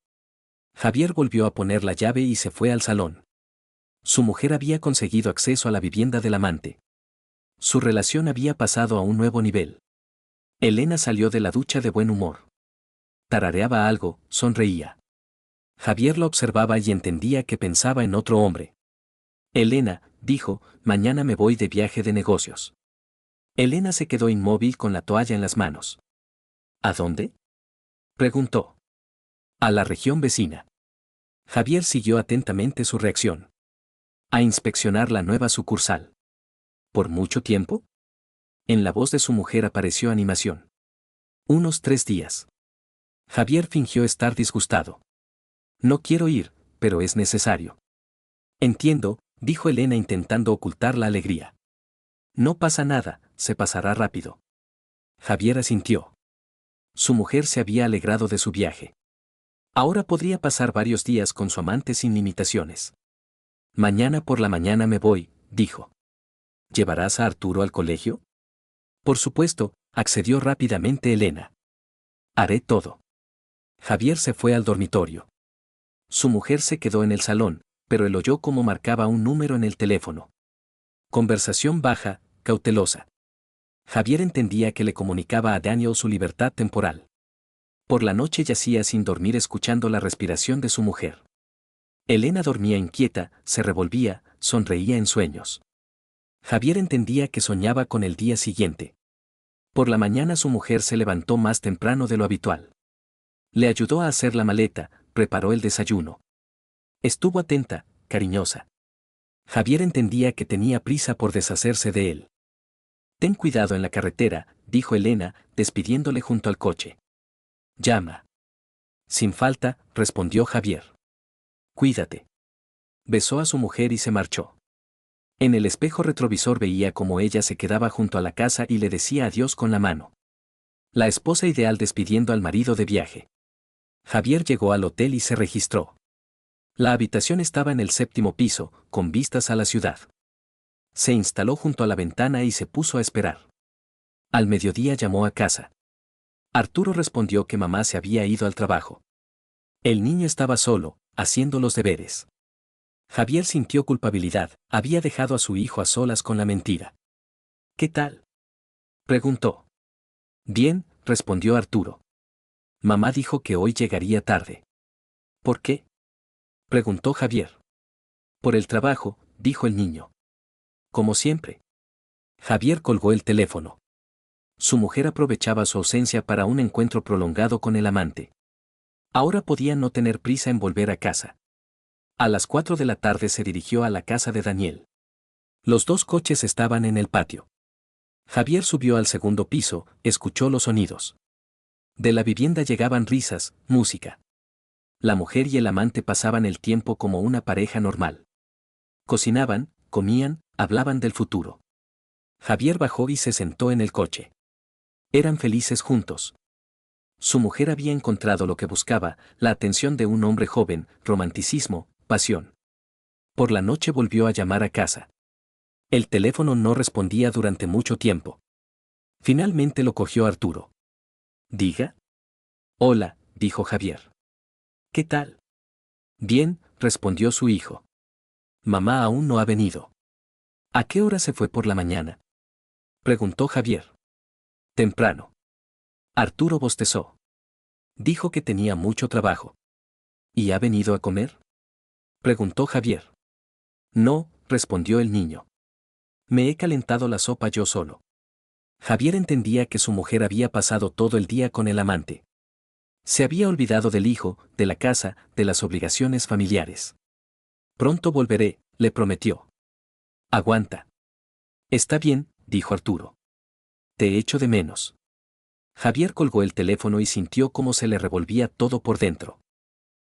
Speaker 1: Javier volvió a poner la llave y se fue al salón. Su mujer había conseguido acceso a la vivienda del amante. Su relación había pasado a un nuevo nivel. Elena salió de la ducha de buen humor. Tarareaba algo, sonreía. Javier la observaba y entendía que pensaba en otro hombre. Elena, dijo, mañana me voy de viaje de negocios. Elena se quedó inmóvil con la toalla en las manos. ¿A dónde?, preguntó. A la región vecina. Javier siguió atentamente su reacción. A inspeccionar la nueva sucursal. ¿Por mucho tiempo? En la voz de su mujer apareció animación. Unos 3 días. Javier fingió estar disgustado. No quiero ir, pero es necesario. Entiendo, dijo Elena intentando ocultar la alegría. No pasa nada, se pasará rápido. Javier asintió. Su mujer se había alegrado de su viaje. Ahora podría pasar varios días con su amante sin limitaciones. Mañana por la mañana me voy, dijo. ¿Llevarás a Arturo al colegio? Por supuesto, accedió rápidamente Elena. Haré todo. Javier se fue al dormitorio. Su mujer se quedó en el salón, pero él oyó cómo marcaba un número en el teléfono. Conversación baja, cautelosa. Javier entendía que le comunicaba a Daniel su libertad temporal. Por la noche yacía sin dormir escuchando la respiración de su mujer. Elena dormía inquieta, se revolvía, sonreía en sueños. Javier entendía que soñaba con el día siguiente. Por la mañana su mujer se levantó más temprano de lo habitual. Le ayudó a hacer la maleta, preparó el desayuno. Estuvo atenta, cariñosa. Javier entendía que tenía prisa por deshacerse de él. Ten cuidado en la carretera, dijo Elena, despidiéndole junto al coche. Llama. Sin falta, respondió Javier. Cuídate. Besó a su mujer y se marchó. En el espejo retrovisor veía cómo ella se quedaba junto a la casa y le decía adiós con la mano. La esposa ideal despidiendo al marido de viaje. Javier llegó al hotel y se registró. La habitación estaba en el 7º piso, con vistas a la ciudad. Se instaló junto a la ventana y se puso a esperar. Al mediodía llamó a casa. Arturo respondió que mamá se había ido al trabajo. El niño estaba solo, haciendo los deberes. Javier sintió culpabilidad, había dejado a su hijo a solas con la mentira. ¿Qué tal?, preguntó. Bien, respondió Arturo. Mamá dijo que hoy llegaría tarde. ¿Por qué?, preguntó Javier. Por el trabajo, dijo el niño. Como siempre. Javier colgó el teléfono. Su mujer aprovechaba su ausencia para un encuentro prolongado con el amante. Ahora podía no tener prisa en volver a casa. A las 4 de la tarde se dirigió a la casa de Daniel. Los dos coches estaban en el patio. Javier subió al 2º piso, escuchó los sonidos. De la vivienda llegaban risas, música. La mujer y el amante pasaban el tiempo como una pareja normal. Cocinaban, comían, hablaban del futuro. Javier bajó y se sentó en el coche. Eran felices juntos. Su mujer había encontrado lo que buscaba, la atención de un hombre joven, romanticismo, pasión. Por la noche volvió a llamar a casa. El teléfono no respondía durante mucho tiempo. Finalmente lo cogió Arturo. Diga. Hola, dijo Javier. ¿Qué tal? Bien, respondió su hijo. Mamá aún no ha venido. ¿A qué hora se fue por la mañana?, preguntó Javier. Temprano. Arturo bostezó. Dijo que tenía mucho trabajo. ¿Y ha venido a comer?, preguntó Javier. No, respondió el niño. Me he calentado la sopa yo solo. Javier entendía que su mujer había pasado todo el día con el amante. Se había olvidado del hijo, de la casa, de las obligaciones familiares. Pronto volveré, le prometió. Aguanta. Está bien, dijo Arturo. Te echo de menos. Javier colgó el teléfono y sintió cómo se le revolvía todo por dentro.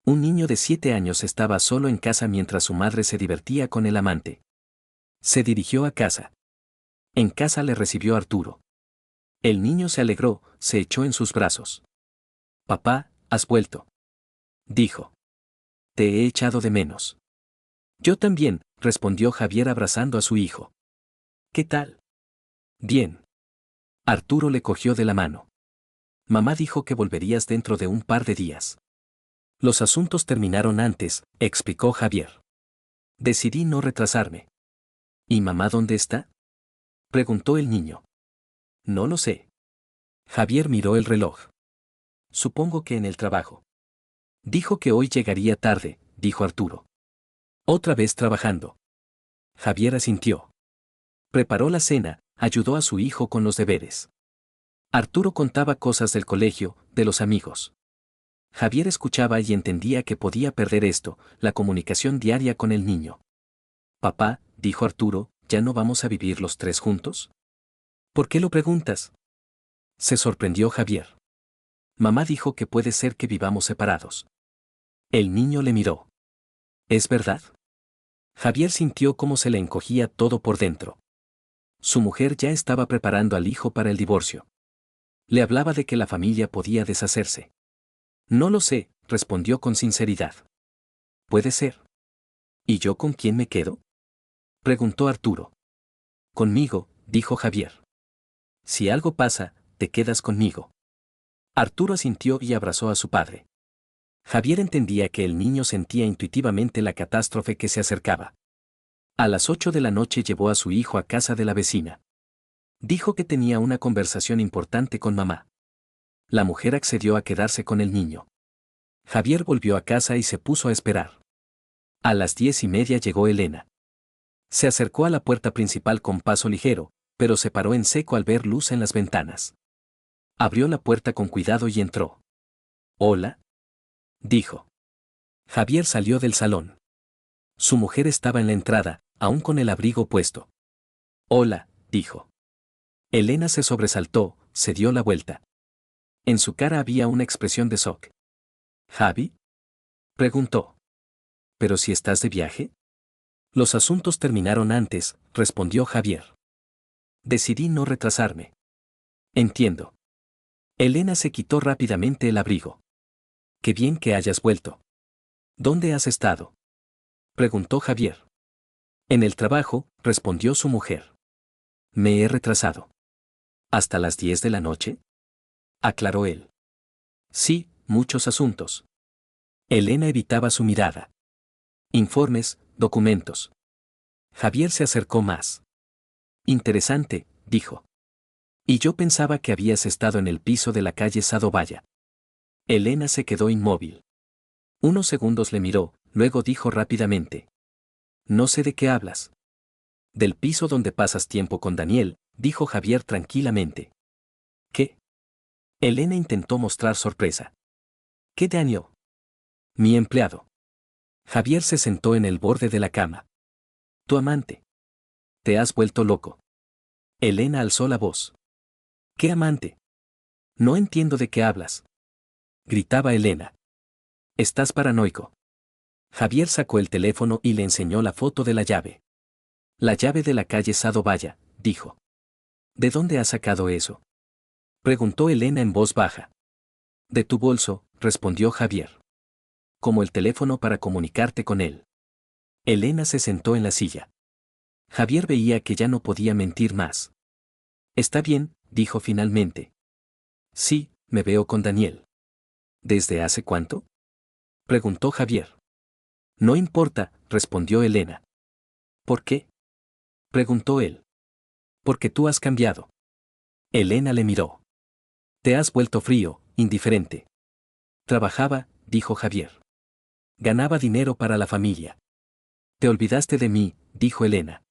Speaker 1: Un niño de 7 años estaba solo en casa mientras su madre se divertía con el amante. Se dirigió a casa. En casa le recibió Arturo. El niño se alegró, se echó en sus brazos. Papá, has vuelto, dijo. Te he echado de menos. Yo también, respondió Javier abrazando a su hijo. ¿Qué tal? Bien. Arturo le cogió de la mano. Mamá dijo que volverías dentro de un par de días. Los asuntos terminaron antes, explicó Javier. Decidí no retrasarme. ¿Y mamá dónde está?, preguntó el niño. No lo sé. Javier miró el reloj. Supongo que en el trabajo. Dijo que hoy llegaría tarde, dijo Arturo. Otra vez trabajando. Javier asintió. Preparó la cena, ayudó a su hijo con los deberes. Arturo contaba cosas del colegio, de los amigos. Javier escuchaba y entendía que podía perder esto, la comunicación diaria con el niño. Papá, dijo Arturo, ¿ya no vamos a vivir los tres juntos? ¿Por qué lo preguntas?, se sorprendió Javier. Mamá dijo que puede ser que vivamos separados. El niño le miró. ¿Es verdad? Javier sintió cómo se le encogía todo por dentro. Su mujer ya estaba preparando al hijo para el divorcio. Le hablaba de que la familia podía deshacerse. No lo sé, respondió con sinceridad. Puede ser. ¿Y yo con quién me quedo?, preguntó Arturo. Conmigo, dijo Javier. Si algo pasa, te quedas conmigo. Arturo asintió y abrazó a su padre. Javier entendía que el niño sentía intuitivamente la catástrofe que se acercaba. A las 8 de la noche llevó a su hijo a casa de la vecina. Dijo que tenía una conversación importante con mamá. La mujer accedió a quedarse con el niño. Javier volvió a casa y se puso a esperar. A las 10:30 llegó Elena. Se acercó a la puerta principal con paso ligero, pero se paró en seco al ver luz en las ventanas. Abrió la puerta con cuidado y entró. Hola, dijo. Javier salió del salón. Su mujer estaba en la entrada, aún con el abrigo puesto. Hola, dijo. Elena se sobresaltó, se dio la vuelta. En su cara había una expresión de shock. ¿Javi?, preguntó. ¿Pero si estás de viaje? Los asuntos terminaron antes, respondió Javier. Decidí no retrasarme. Entiendo. Elena se quitó rápidamente el abrigo. Qué bien que hayas vuelto. ¿Dónde has estado? Preguntó Javier. En el trabajo, respondió su mujer. Me he retrasado. ¿Hasta las 10 de la noche? Aclaró él. Sí, muchos asuntos. Elena evitaba su mirada. Informes, documentos. Javier se acercó más. Interesante, dijo. Y yo pensaba que habías estado en el piso de la calle Sadovaya. Elena se quedó inmóvil. Unos segundos le miró, luego dijo rápidamente. No sé de qué hablas. Del piso donde pasas tiempo con Daniel, dijo Javier tranquilamente. ¿Qué? Elena intentó mostrar sorpresa. ¿Qué Daniel? Mi empleado. Javier se sentó en el borde de la cama. Tu amante. Te has vuelto loco. Elena alzó la voz. ¿Qué amante? No entiendo de qué hablas. Gritaba Elena. Estás paranoico. Javier sacó el teléfono y le enseñó la foto de la llave. La llave de la calle Sadovaya, dijo. ¿De dónde has sacado eso? Preguntó Elena en voz baja. De tu bolso, respondió Javier. Como el teléfono para comunicarte con él. Elena se sentó en la silla. Javier veía que ya no podía mentir más. Está bien, dijo finalmente. Sí, me veo con Daniel. ¿Desde hace cuánto? Preguntó Javier. No importa, respondió Elena. ¿Por qué? Preguntó él. Porque tú has cambiado. Elena le miró. Te has vuelto frío, indiferente. Trabajaba, dijo Javier. Ganaba dinero para la familia. Te olvidaste de mí, dijo Elena.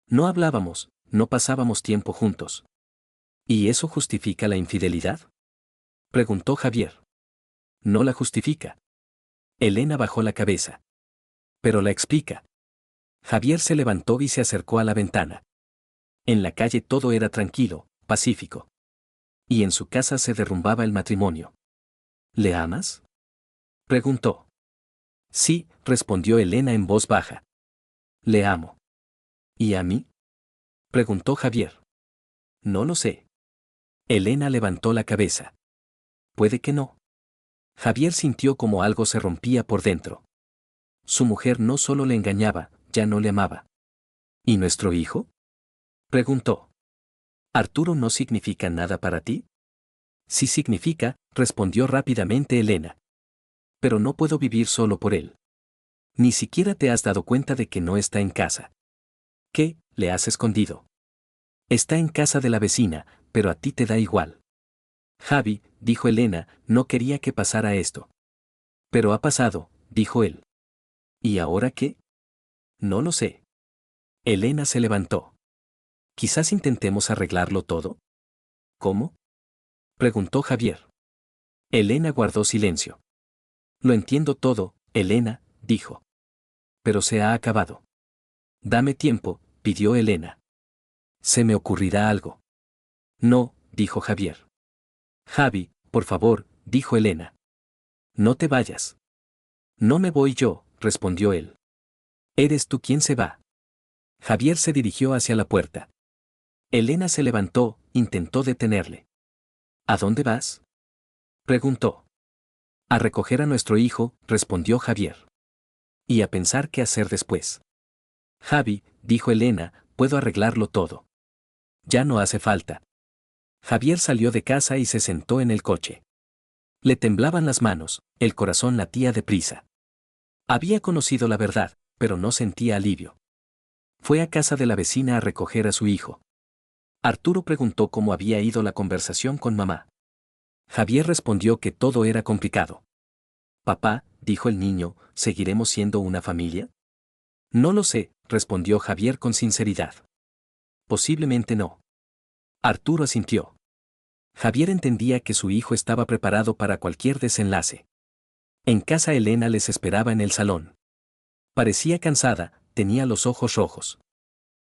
Speaker 1: No hablábamos, no pasábamos tiempo juntos. ¿Y eso justifica la infidelidad? Preguntó Javier. No la justifica. Elena bajó la cabeza. Pero la explica. Javier se levantó y se acercó a la ventana. En la calle todo era tranquilo, pacífico. Y en su casa se derrumbaba el matrimonio. ¿Le amas? Preguntó. Sí, respondió Elena en voz baja. Le amo. ¿Y a mí? Preguntó Javier. No lo sé. Elena levantó la cabeza. Puede que no. Javier sintió como algo se rompía por dentro. Su mujer no solo le engañaba, ya no le amaba. ¿Y nuestro hijo? Preguntó. ¿Arturo no significa nada para ti? Sí significa, respondió rápidamente Elena. Pero no puedo vivir solo por él. Ni siquiera te has dado cuenta de que no está en casa. ¿Qué? Le has escondido. Está en casa de la vecina, pero a ti te da igual. Javi, dijo Elena, no quería que pasara esto. Pero ha pasado, dijo él. ¿Y ahora qué? No lo sé. Elena se levantó. Quizás intentemos arreglarlo todo. ¿Cómo? Preguntó Javier. Elena guardó silencio. Lo entiendo todo, Elena, dijo. Pero se ha acabado. Dame tiempo, pidió Elena. Se me ocurrirá algo. No, dijo Javier. Javi, por favor, dijo Elena. No te vayas. No me voy yo, respondió él. Eres tú quien se va. Javier se dirigió hacia la puerta. Elena se levantó, intentó detenerle. ¿A dónde vas? Preguntó. A recoger a nuestro hijo, respondió Javier. Y a pensar qué hacer después. Javi, dijo Elena, puedo arreglarlo todo. Ya no hace falta. Javier salió de casa y se sentó en el coche. Le temblaban las manos, el corazón latía deprisa. Había conocido la verdad, pero no sentía alivio. Fue a casa de la vecina a recoger a su hijo. Arturo preguntó cómo había ido la conversación con mamá. Javier respondió que todo era complicado. Papá, dijo el niño, ¿seguiremos siendo una familia? No lo sé, respondió Javier con sinceridad. Posiblemente no. Arturo asintió. Javier entendía que su hijo estaba preparado para cualquier desenlace. En casa Elena les esperaba en el salón. Parecía cansada, tenía los ojos rojos.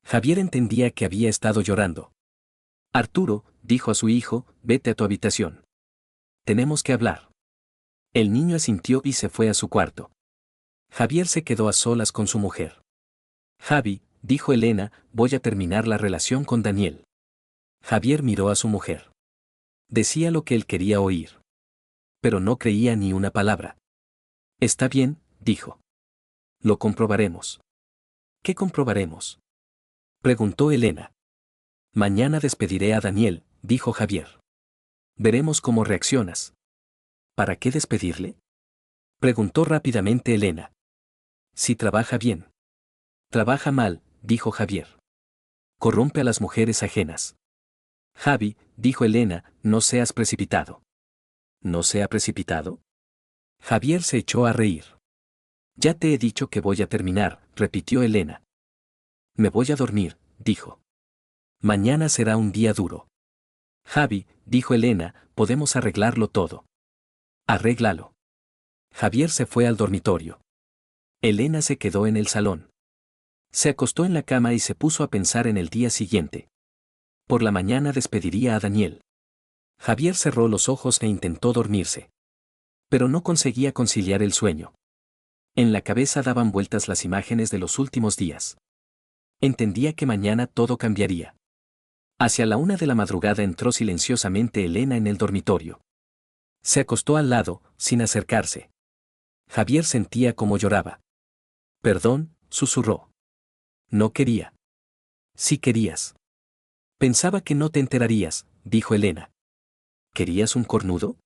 Speaker 1: Javier entendía que había estado llorando. Arturo, dijo a su hijo, vete a tu habitación. Tenemos que hablar. El niño asintió y se fue a su cuarto. Javier se quedó a solas con su mujer. Javi, dijo Elena, voy a terminar la relación con Daniel. Javier miró a su mujer. Decía lo que él quería oír. Pero no creía ni una palabra. Está bien, dijo. Lo comprobaremos. ¿Qué comprobaremos? Preguntó Elena. Mañana despediré a Daniel, dijo Javier. Veremos cómo reaccionas. ¿Para qué despedirle? Preguntó rápidamente Elena. Si trabaja bien. Trabaja mal, dijo Javier. Corrompe a las mujeres ajenas. Javi, dijo Elena, no seas precipitado. ¿No se ha precipitado? Javier se echó a reír. Ya te he dicho que voy a terminar, repitió Elena. Me voy a dormir, dijo. Mañana será un día duro. Javi, dijo Elena, podemos arreglarlo todo. Arréglalo. Javier se fue al dormitorio. Elena se quedó en el salón. Se acostó en la cama y se puso a pensar en el día siguiente. Por la mañana despediría a Daniel. Javier cerró los ojos e intentó dormirse. Pero no conseguía conciliar el sueño. En la cabeza daban vueltas las imágenes de los últimos días. Entendía que mañana todo cambiaría. Hacia la 1 de la madrugada entró silenciosamente Elena en el dormitorio. Se acostó al lado, sin acercarse. Javier sentía cómo lloraba. Perdón, susurró. No quería. Sí querías. Pensaba que no te enterarías, dijo Elena. ¿Querías un cornudo?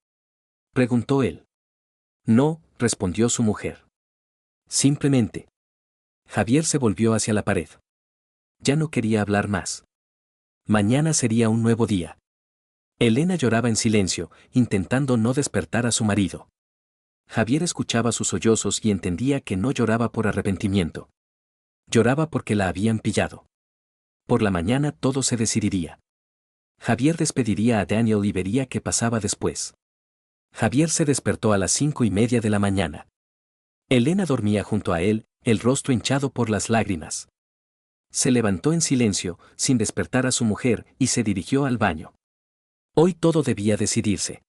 Speaker 1: Preguntó él. No, respondió su mujer. Simplemente. Javier se volvió hacia la pared. Ya no quería hablar más. Mañana sería un nuevo día. Elena lloraba en silencio, intentando no despertar a su marido. Javier escuchaba sus sollozos y entendía que no lloraba por arrepentimiento. Lloraba porque la habían pillado. Por la mañana todo se decidiría. Javier despediría a Daniel y vería qué pasaba después. Javier se despertó a las 5:30 de la mañana. Elena dormía junto a él, el rostro hinchado por las lágrimas. Se levantó en silencio, sin despertar a su mujer, y se dirigió al baño. Hoy todo debía decidirse.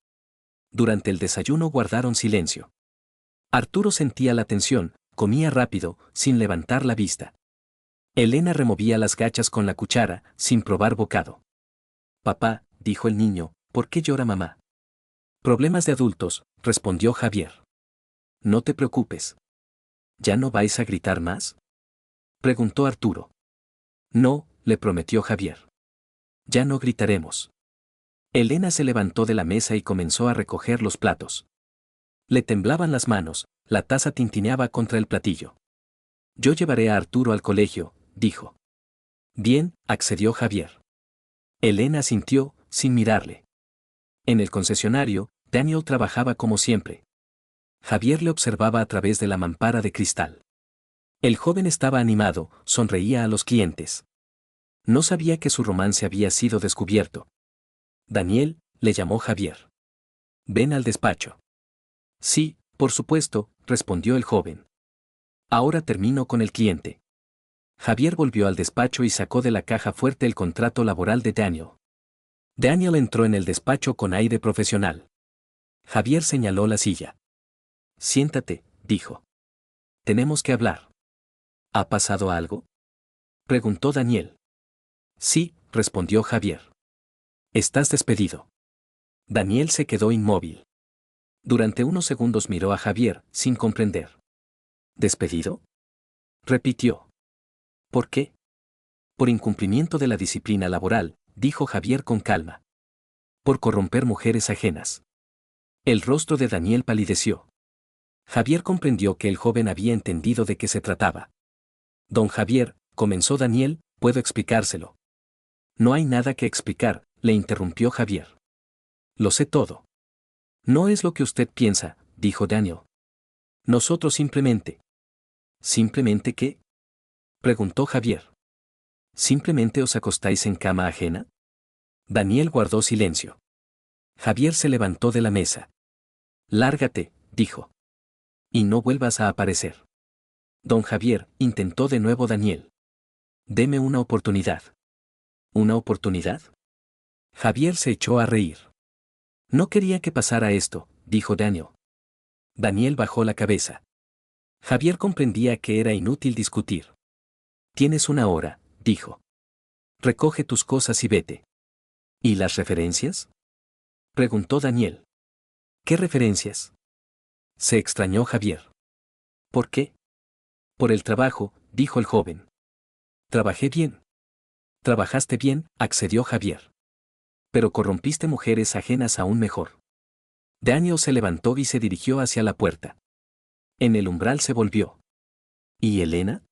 Speaker 1: Durante el desayuno guardaron silencio. Arturo sentía la tensión, comía rápido, sin levantar la vista. Elena removía las gachas con la cuchara, sin probar bocado. Papá, dijo el niño, ¿por qué llora mamá? Problemas de adultos, respondió Javier. No te preocupes. ¿Ya no vais a gritar más? Preguntó Arturo. No, le prometió Javier. Ya no gritaremos. Elena se levantó de la mesa y comenzó a recoger los platos. Le temblaban las manos, la taza tintineaba contra el platillo. Yo llevaré a Arturo al colegio, dijo. Bien, accedió Javier. Elena asintió, sin mirarle. En el concesionario, Daniel trabajaba como siempre. Javier le observaba a través de la mampara de cristal. El joven estaba animado, sonreía a los clientes. No sabía que su romance había sido descubierto. Daniel, le llamó Javier. Ven al despacho. Sí, por supuesto, respondió el joven. Ahora termino con el cliente. Javier volvió al despacho y sacó de la caja fuerte el contrato laboral de Daniel. Daniel entró en el despacho con aire profesional. Javier señaló la silla. Siéntate, dijo. Tenemos que hablar. ¿Ha pasado algo? Preguntó Daniel. Sí, respondió Javier. Estás despedido. Daniel se quedó inmóvil. Durante unos segundos miró a Javier, sin comprender. ¿Despedido? Repitió. ¿Por qué? Por incumplimiento de la disciplina laboral, dijo Javier con calma. Por corromper mujeres ajenas. El rostro de Daniel palideció. Javier comprendió que el joven había entendido de qué se trataba. Don Javier, comenzó Daniel, puedo explicárselo. No hay nada que explicar, le interrumpió Javier. Lo sé todo. No es lo que usted piensa, dijo Daniel. Nosotros simplemente. ¿Simplemente qué? Preguntó Javier. ¿Simplemente os acostáis en cama ajena? Daniel guardó silencio. Javier se levantó de la mesa. Lárgate, dijo. Y no vuelvas a aparecer. Don Javier, intentó de nuevo Daniel. Deme una oportunidad. ¿Una oportunidad? Javier se echó a reír. No quería que pasara esto, dijo Daniel. Daniel bajó la cabeza. Javier comprendía que era inútil discutir. Tienes una hora, dijo. Recoge tus cosas y vete. ¿Y las referencias? Preguntó Daniel. ¿Qué referencias? Se extrañó Javier. ¿Por qué? Por el trabajo, dijo el joven. Trabajé bien. Trabajaste bien, accedió Javier. Pero corrompiste mujeres ajenas aún mejor. Daniel se levantó y se dirigió hacia la puerta. En el umbral se volvió. ¿Y Elena?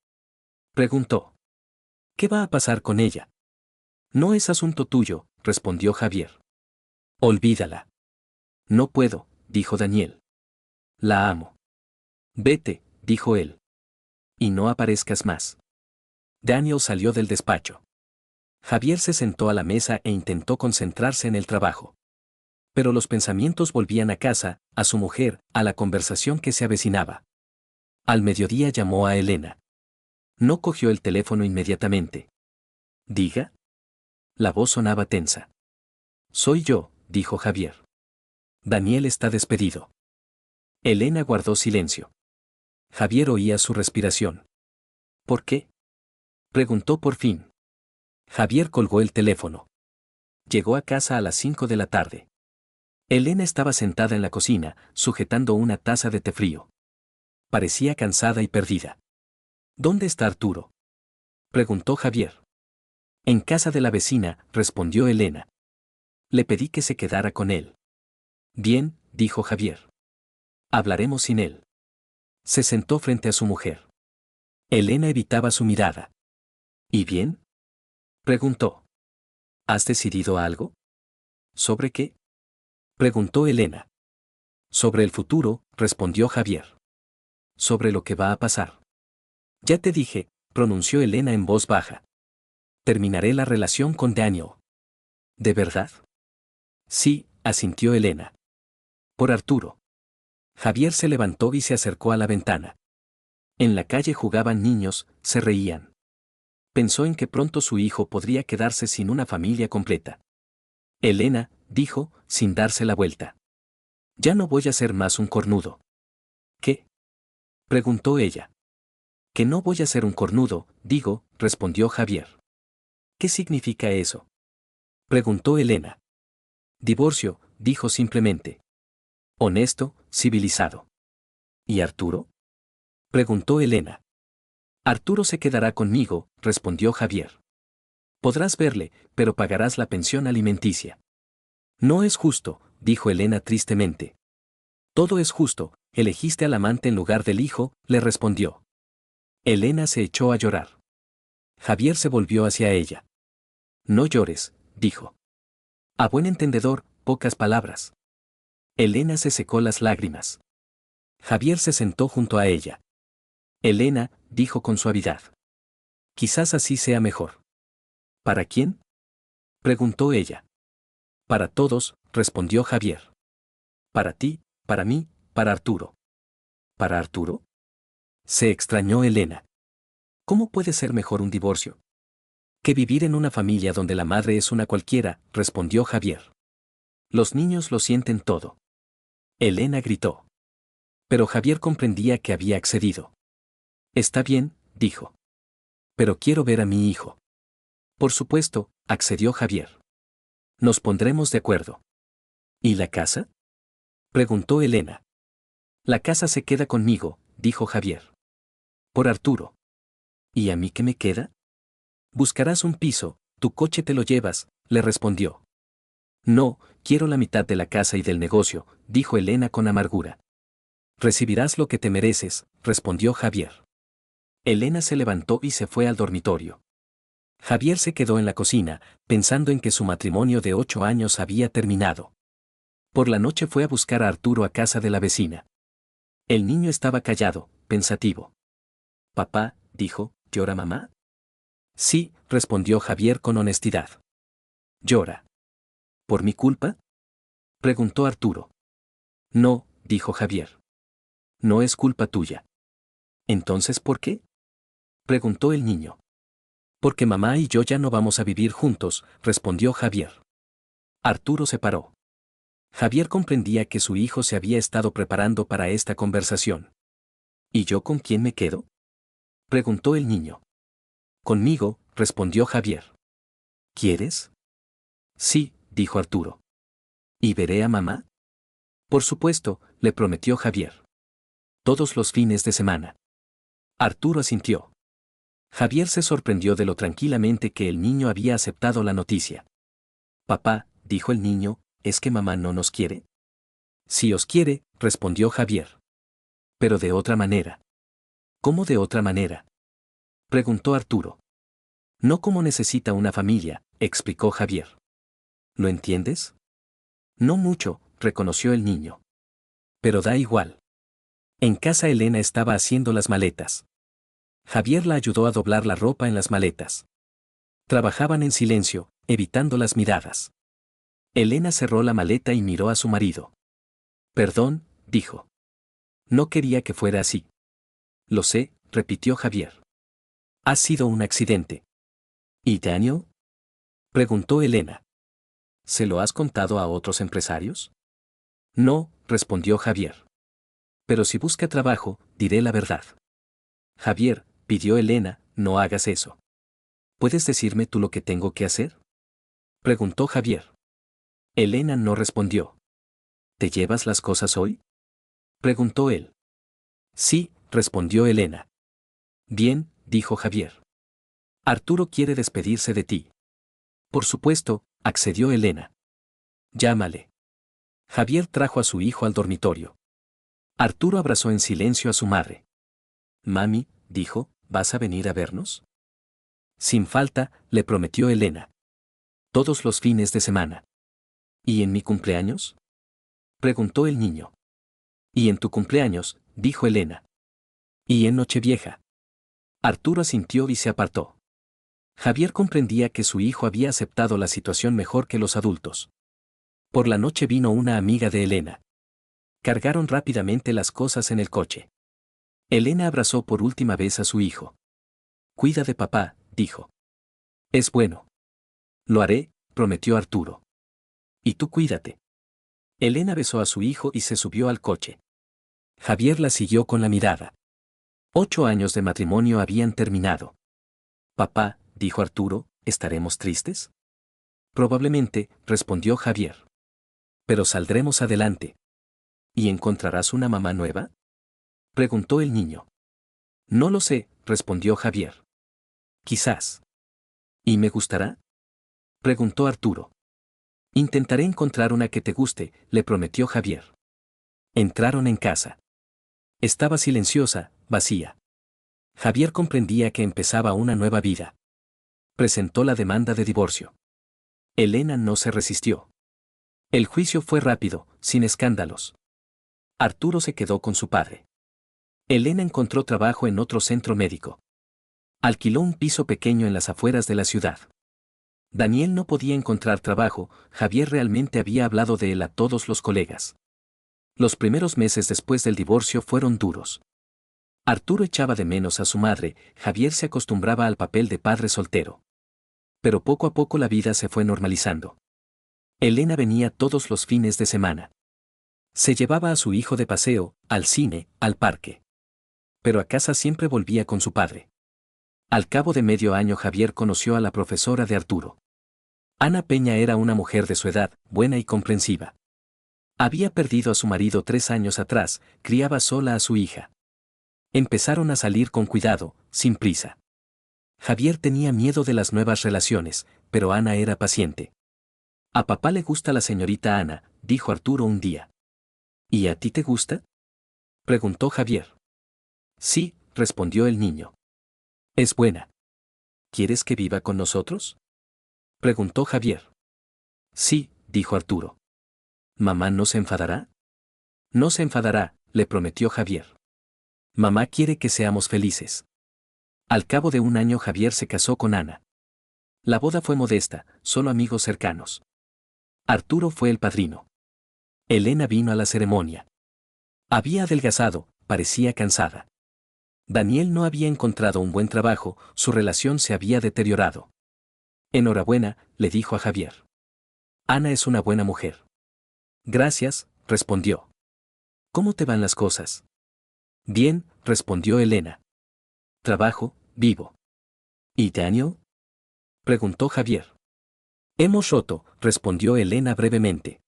Speaker 1: Preguntó. ¿Qué va a pasar con ella? No es asunto tuyo, respondió Javier. Olvídala. No puedo, dijo Daniel. La amo. Vete, dijo él. Y no aparezcas más. Daniel salió del despacho. Javier se sentó a la mesa e intentó concentrarse en el trabajo. Pero los pensamientos volvían a casa, a su mujer, a la conversación que se avecinaba. Al mediodía llamó a Elena. No cogió el teléfono inmediatamente. ¿Diga? La voz sonaba tensa. Soy yo, dijo Javier. Daniel está despedido. Elena guardó silencio. Javier oía su respiración. ¿Por qué? Preguntó por fin. Javier colgó el teléfono. Llegó a casa a las 5 de la tarde. Elena estaba sentada en la cocina, sujetando una taza de té frío. Parecía cansada y perdida. ¿Dónde está Arturo? Preguntó Javier. En casa de la vecina, respondió Elena. Le pedí que se quedara con él. Bien, dijo Javier. Hablaremos sin él. Se sentó frente a su mujer. Elena evitaba su mirada. ¿Y bien? Preguntó. ¿Has decidido algo? ¿Sobre qué? Preguntó Elena. Sobre el futuro, respondió Javier. Sobre lo que va a pasar. Ya te dije, pronunció Elena en voz baja. Terminaré la relación con Daniel. ¿De verdad? Sí, asintió Elena. Por Arturo. Javier se levantó y se acercó a la ventana. En la calle jugaban niños, se reían. Pensó en que pronto su hijo podría quedarse sin una familia completa. Elena, dijo, sin darse la vuelta. Ya no voy a ser más un cornudo. ¿Qué? Preguntó ella. Que no voy a ser un cornudo, digo, respondió Javier. ¿Qué significa eso? Preguntó Elena. Divorcio, dijo simplemente. Honesto, civilizado. ¿Y Arturo? Preguntó Elena. Arturo se quedará conmigo, respondió Javier. Podrás verle, pero pagarás la pensión alimenticia. No es justo, dijo Elena tristemente. Todo es justo, elegiste al amante en lugar del hijo, le respondió. Elena se echó a llorar. Javier se volvió hacia ella. No llores, dijo. A buen entendedor, pocas palabras. Elena se secó las lágrimas. Javier se sentó junto a ella. Elena, dijo con suavidad. Quizás así sea mejor. ¿Para quién? Preguntó ella. Para todos, respondió Javier. Para ti, para mí, para Arturo. ¿Para Arturo? Se extrañó Elena. ¿Cómo puede ser mejor un divorcio? Que vivir en una familia donde la madre es una cualquiera, respondió Javier. Los niños lo sienten todo. Elena gritó. Pero Javier comprendía que había accedido. Está bien, dijo. Pero quiero ver a mi hijo. Por supuesto, accedió Javier. Nos pondremos de acuerdo. ¿Y la casa? Preguntó Elena. La casa se queda conmigo, dijo Javier. Por Arturo. ¿Y a mí qué me queda? Buscarás un piso, tu coche te lo llevas, le respondió. No, quiero la mitad de la casa y del negocio, dijo Elena con amargura. Recibirás lo que te mereces, respondió Javier. Elena se levantó y se fue al dormitorio. Javier se quedó en la cocina, pensando en que su matrimonio de 8 años había terminado. Por la noche fue a buscar a Arturo a casa de la vecina. El niño estaba callado, pensativo. Papá, dijo, ¿llora mamá? Sí, respondió Javier con honestidad. ¿Llora? ¿Por mi culpa? Preguntó Arturo. No, dijo Javier. No es culpa tuya. ¿Entonces por qué? Preguntó el niño. Porque mamá y yo ya no vamos a vivir juntos, respondió Javier. Arturo se paró. Javier comprendía que su hijo se había estado preparando para esta conversación. ¿Y yo con quién me quedo? Preguntó el niño. Conmigo, respondió Javier. ¿Quieres? Sí, dijo Arturo. ¿Y veré a mamá? Por supuesto, le prometió Javier. Todos los fines de semana. Arturo asintió. Javier se sorprendió de lo tranquilamente que el niño había aceptado la noticia. Papá, dijo el niño, ¿es que mamá no nos quiere? Sí os quiere, respondió Javier. Pero de otra manera. ¿Cómo de otra manera? Preguntó Arturo. No como necesita una familia, explicó Javier. ¿Lo entiendes? No mucho, reconoció el niño. Pero da igual. En casa Elena estaba haciendo las maletas. Javier la ayudó a doblar la ropa en las maletas. Trabajaban en silencio, evitando las miradas. Elena cerró la maleta y miró a su marido. Perdón, dijo. No quería que fuera así. Lo sé, repitió Javier. Ha sido un accidente. ¿Y Daniel? Preguntó Elena. ¿Se lo has contado a otros empresarios? No, respondió Javier. Pero si busca trabajo, diré la verdad. Javier, pidió Elena, no hagas eso. ¿Puedes decirme tú lo que tengo que hacer? Preguntó Javier. Elena no respondió. ¿Te llevas las cosas hoy? Preguntó él. Sí, respondió Elena. Bien, dijo Javier. Arturo quiere despedirse de ti. Por supuesto, accedió Elena. Llámale. Javier trajo a su hijo al dormitorio. Arturo abrazó en silencio a su madre. Mami, dijo, ¿vas a venir a vernos? Sin falta, le prometió Elena. Todos los fines de semana. ¿Y en mi cumpleaños? Preguntó el niño. ¿Y en tu cumpleaños? Dijo Elena. ¿Y en Nochevieja? Arturo asintió y se apartó. Javier comprendía que su hijo había aceptado la situación mejor que los adultos. Por la noche vino una amiga de Elena. Cargaron rápidamente las cosas en el coche. Elena abrazó por última vez a su hijo. Cuida de papá, dijo. Es bueno. Lo haré, prometió Arturo. Y tú cuídate. Elena besó a su hijo y se subió al coche. Javier la siguió con la mirada. 8 años de matrimonio habían terminado. Papá, dijo Arturo, ¿estaremos tristes? Probablemente, respondió Javier. Pero saldremos adelante. ¿Y encontrarás una mamá nueva? Preguntó el niño. No lo sé, respondió Javier. Quizás. ¿Y me gustará? Preguntó Arturo. Intentaré encontrar una que te guste, le prometió Javier. Entraron en casa. Estaba silenciosa, vacía. Javier comprendía que empezaba una nueva vida. Presentó la demanda de divorcio. Elena no se resistió. El juicio fue rápido, sin escándalos. Arturo se quedó con su padre. Elena encontró trabajo en otro centro médico. Alquiló un piso pequeño en las afueras de la ciudad. Daniel no podía encontrar trabajo, Javier realmente había hablado de él a todos los colegas. Los primeros meses después del divorcio fueron duros. Arturo echaba de menos a su madre, Javier se acostumbraba al papel de padre soltero. Pero poco a poco la vida se fue normalizando. Elena venía todos los fines de semana. Se llevaba a su hijo de paseo, al cine, al parque. Pero a casa siempre volvía con su padre. Al cabo de medio año Javier conoció a la profesora de Arturo. Ana Peña era una mujer de su edad, buena y comprensiva. Había perdido a su marido 3 años atrás, criaba sola a su hija. Empezaron a salir con cuidado, sin prisa. Javier tenía miedo de las nuevas relaciones, pero Ana era paciente. A papá le gusta la señorita Ana, dijo Arturo un día. ¿Y a ti te gusta? Preguntó Javier. Sí, respondió el niño. Es buena. ¿Quieres que viva con nosotros? Preguntó Javier. Sí, dijo Arturo. ¿Mamá no se enfadará? No se enfadará, le prometió Javier. Mamá quiere que seamos felices. Al cabo de un año Javier se casó con Ana. La boda fue modesta, solo amigos cercanos. Arturo fue el padrino. Elena vino a la ceremonia. Había adelgazado, parecía cansada. Daniel no había encontrado un buen trabajo, su relación se había deteriorado. Enhorabuena, le dijo a Javier. Ana es una buena mujer. Gracias, respondió. ¿Cómo te van las cosas? Bien, respondió Elena. Trabajo, vivo. ¿Y Daniel? Preguntó Javier. Hemos roto, respondió Elena brevemente.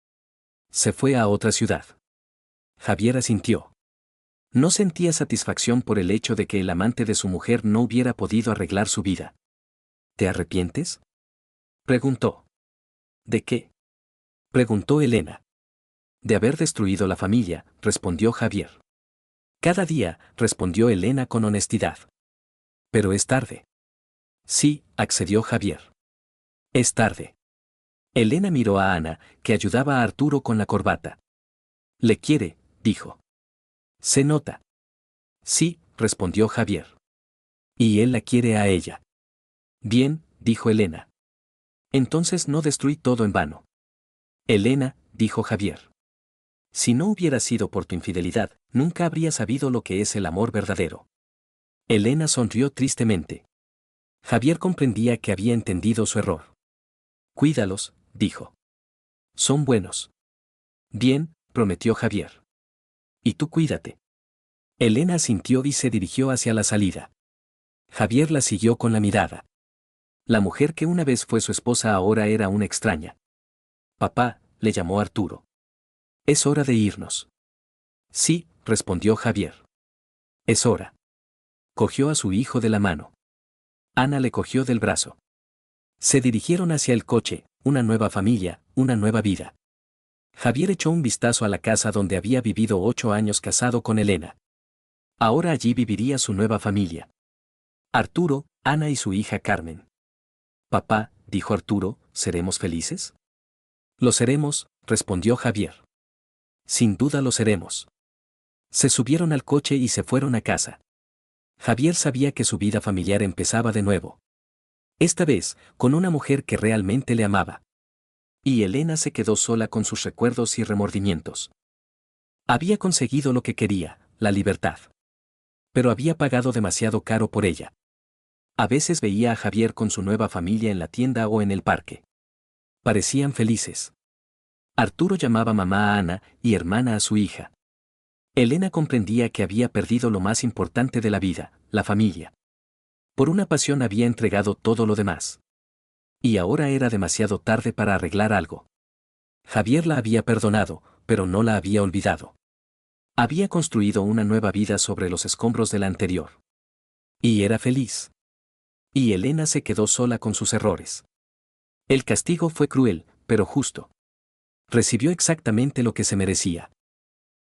Speaker 1: Se fue a otra ciudad. Javier asintió. No sentía satisfacción por el hecho de que el amante de su mujer no hubiera podido arreglar su vida. ¿Te arrepientes? Preguntó. ¿De qué? Preguntó Elena. De haber destruido la familia, respondió Javier. Cada día, respondió Elena con honestidad. Pero es tarde. Sí, accedió Javier. Es tarde. Elena miró a Ana, que ayudaba a Arturo con la corbata. Le quiere, dijo. Se nota. Sí, respondió Javier. Y él la quiere a ella. Bien, dijo Elena. Entonces no destruí todo en vano. Elena, dijo Javier. Si no hubiera sido por tu infidelidad, nunca habría sabido lo que es el amor verdadero. Elena sonrió tristemente. Javier comprendía que había entendido su error. Cuídalos, dijo. Son buenos. Bien, prometió Javier. Y tú cuídate. Elena asintió y se dirigió hacia la salida. Javier la siguió con la mirada. La mujer que una vez fue su esposa ahora era una extraña. Papá, le llamó Arturo. Es hora de irnos. Sí, respondió Javier. Es hora. Cogió a su hijo de la mano. Ana le cogió del brazo. Se dirigieron hacia el coche, una nueva familia, una nueva vida. Javier echó un vistazo a la casa donde había vivido 8 años casado con Elena. Ahora allí viviría su nueva familia. Arturo, Ana y su hija Carmen. Papá, dijo Arturo, ¿seremos felices? Lo seremos, respondió Javier. Sin duda lo seremos. Se subieron al coche y se fueron a casa. Javier sabía que su vida familiar empezaba de nuevo. Esta vez, con una mujer que realmente le amaba. Y Elena se quedó sola con sus recuerdos y remordimientos. Había conseguido lo que quería, la libertad. Pero había pagado demasiado caro por ella. A veces veía a Javier con su nueva familia en la tienda o en el parque. Parecían felices. Arturo llamaba mamá a Ana y hermana a su hija. Elena comprendía que había perdido lo más importante de la vida, la familia. Por una pasión había entregado todo lo demás. Y ahora era demasiado tarde para arreglar algo. Javier la había perdonado, pero no la había olvidado. Había construido una nueva vida sobre los escombros de la anterior. Y era feliz. Y Elena se quedó sola con sus errores. El castigo fue cruel, pero justo. Recibió exactamente lo que se merecía.